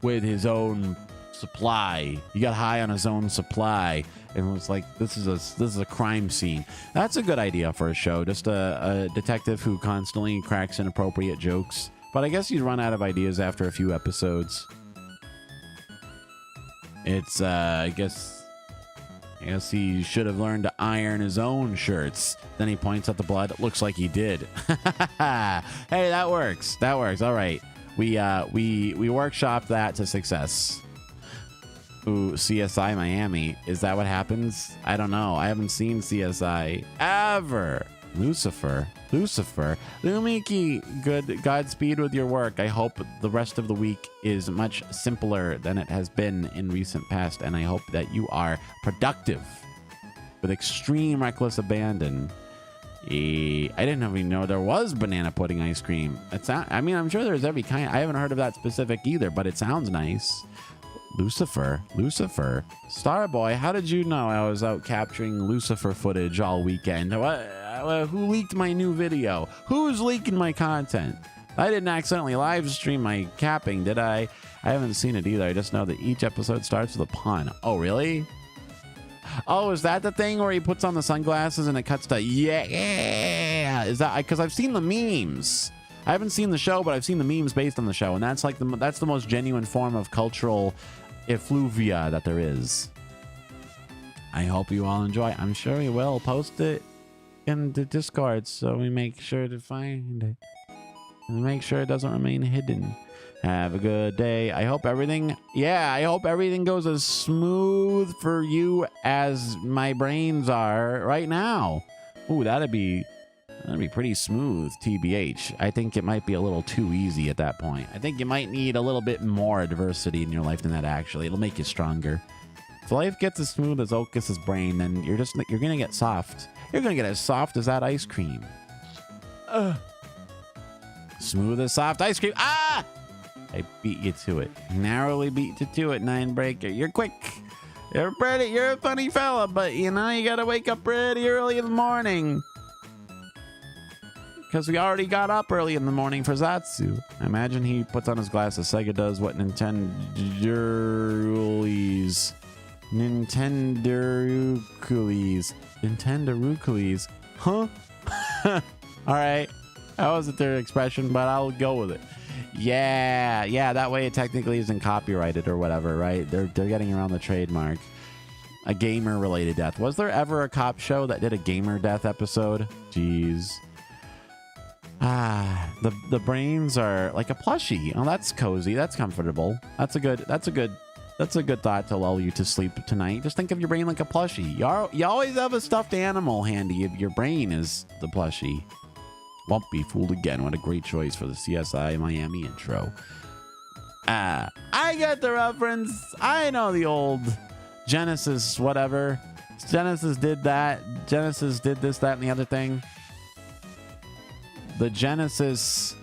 with his own supply. He got high on his own supply and was like, this is a crime scene. That's a good idea for a show. Just a detective who constantly cracks inappropriate jokes. But I guess you'd run out of ideas after a few episodes. It's I guess he should have learned to iron his own shirts. Then he points at the blood. It looks like he did. Hey, that works. All right. We workshopped that to success. Ooh, CSI Miami. Is that what happens? I don't know. I haven't seen CSI ever. Lucifer. Lumiki, good Godspeed with your work. I hope the rest of the week is much simpler than it has been in recent past, and I hope that you are productive with extreme reckless abandon. I didn't even know there was banana pudding ice cream. I mean, I'm sure there's every kind. I haven't heard of that specific either, but it sounds nice. Lucifer, Starboy, how did you know I was out capturing Lucifer footage all weekend? Who leaked my new video? Who's leaking my content? I didn't accidentally live stream my capping, did I? I haven't seen it either. I just know that each episode starts with a pun. Oh, really? Oh, is that the thing where he puts on the sunglasses and it cuts to yeah? Is that because I've seen the memes? I haven't seen the show, but I've seen the memes based on the show, and that's like that's the most genuine form of cultural effluvia that there is. I hope you all enjoy. I'm sure we will post it in the Discord, so we make sure to find it and make sure it doesn't remain hidden. Have a good day. I hope everything goes as smooth for you as my brains are right now. Ooh, that'd be pretty smooth, TBH. I think it might be a little too easy at that point. I think you might need a little bit more adversity in your life than that, actually. It'll make you stronger. If life gets as smooth as OkAs' brain, then you're gonna get soft. You're gonna get as soft as that ice cream. Smooth as soft ice cream. Ah! I beat you to it. Narrowly beat you to it, 9breaker. You're quick. You're a funny fella, but you know, you gotta wake up pretty early in the morning. Because we already got up early in the morning for ZATSU. I imagine he puts on his glasses. Sega does what Nintendo Huh? All right. That wasn't their expression, but I'll go with it. Yeah, that way it technically isn't copyrighted or whatever, right? They're getting around the trademark. A gamer related death. Was there ever a cop show that did a gamer death episode? Jeez. The brains are like a plushie. Oh, that's cozy. That's comfortable. That's a good thought to lull you to sleep tonight. Just think of your brain like a plushie. You always have a stuffed animal handy if your brain is the plushie. Won't be fooled again. What a great choice for the CSI Miami intro. I get the reference. I know the old Genesis whatever. Genesis did that. Genesis did this, that, and the other thing. The Genesis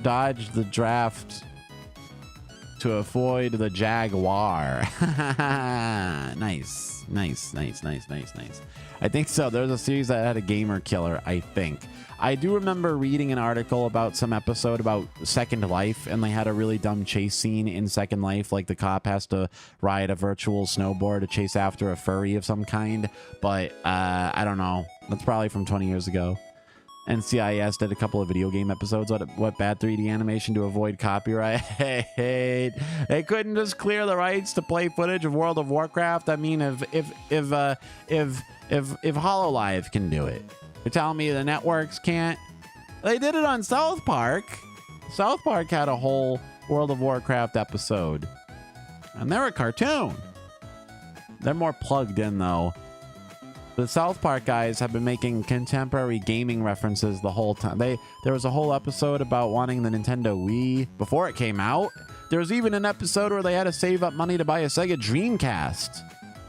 dodged the draft to avoid the Jaguar. Nice. I think so. There's a series that had a gamer killer, I think. I do remember reading an article about some episode about Second Life, and they had a really dumb chase scene in Second Life. Like the cop has to ride a virtual snowboard to chase after a furry of some kind. But I don't know. That's probably from 20 years ago. NCIS did a couple of video game episodes. What bad 3D animation to avoid copyright? They couldn't just clear the rights to play footage of World of Warcraft. I mean, if HoloLive can do it, you're telling me the networks can't? They did it on South Park. South Park had a whole World of Warcraft episode, and they're a cartoon. They're more plugged in though. The South Park guys have been making contemporary gaming references the whole time. There was a whole episode about wanting the Nintendo Wii before it came out. There was even an episode where they had to save up money to buy a Sega Dreamcast.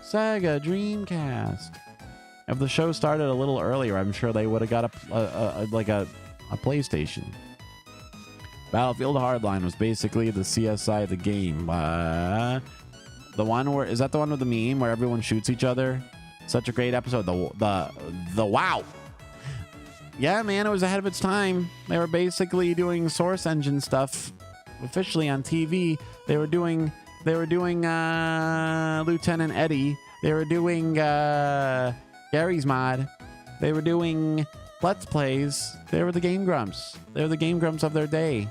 Sega Dreamcast. If the show started a little earlier, I'm sure they would have got a PlayStation. Battlefield Hardline was basically the CSI of the game. The one where is that the one with the meme where everyone shoots each other? Such a great episode. The wow. Yeah, man, it was ahead of its time. They were basically doing Source Engine stuff officially on TV. They were doing Lieutenant Eddie. They were doing Gary's Mod. They were doing Let's Plays. They were the Game Grumps. They were the Game Grumps of their day.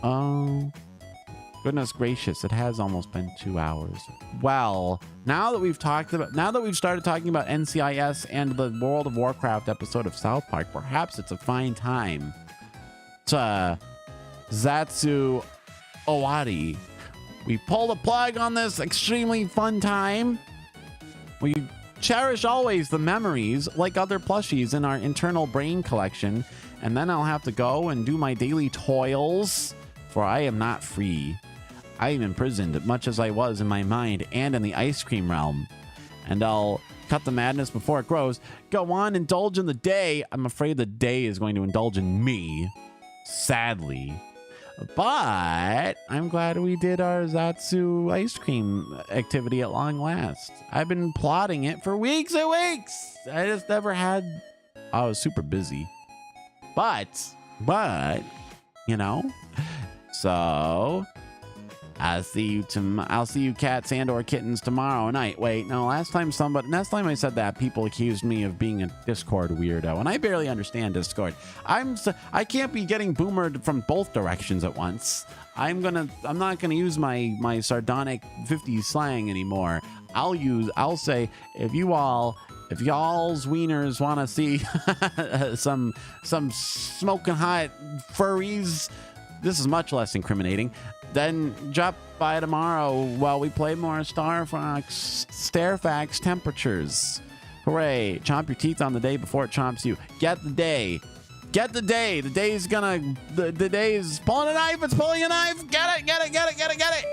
Oh, goodness gracious, it has almost been 2 hours. Well, now that we've started talking about NCIS and the World of Warcraft episode of South Park, perhaps it's a fine time ZATSU Owari. We pulled a plug on this extremely fun time. We cherish always the memories like other plushies in our internal brain collection. And then I'll have to go and do my daily toils, for I am not free. I am imprisoned, much as I was in my mind and in the ice cream realm. And I'll cut the madness before it grows. Go on, indulge in the day. I'm afraid the day is going to indulge in me, sadly. But I'm glad we did our ZATSU ice cream activity at long last. I've been plotting it for weeks and weeks. I just never had... I was super busy. But, you know, so I'll see you cats and or kittens tomorrow night. Wait, no, last time I said that, people accused me of being a Discord weirdo, and I barely understand Discord. I can't be getting boomered from both directions at once. I'm not gonna use my sardonic 50s slang anymore. I'll say, if y'all's wieners want to see some smoking hot furries, this is much less incriminating, then drop by tomorrow while we play more Stairfax temperatures. Hooray. Chomp your teeth on the day before it chomps you. Get the day. Get the day. The day is pulling a knife. It's pulling a knife. Get it.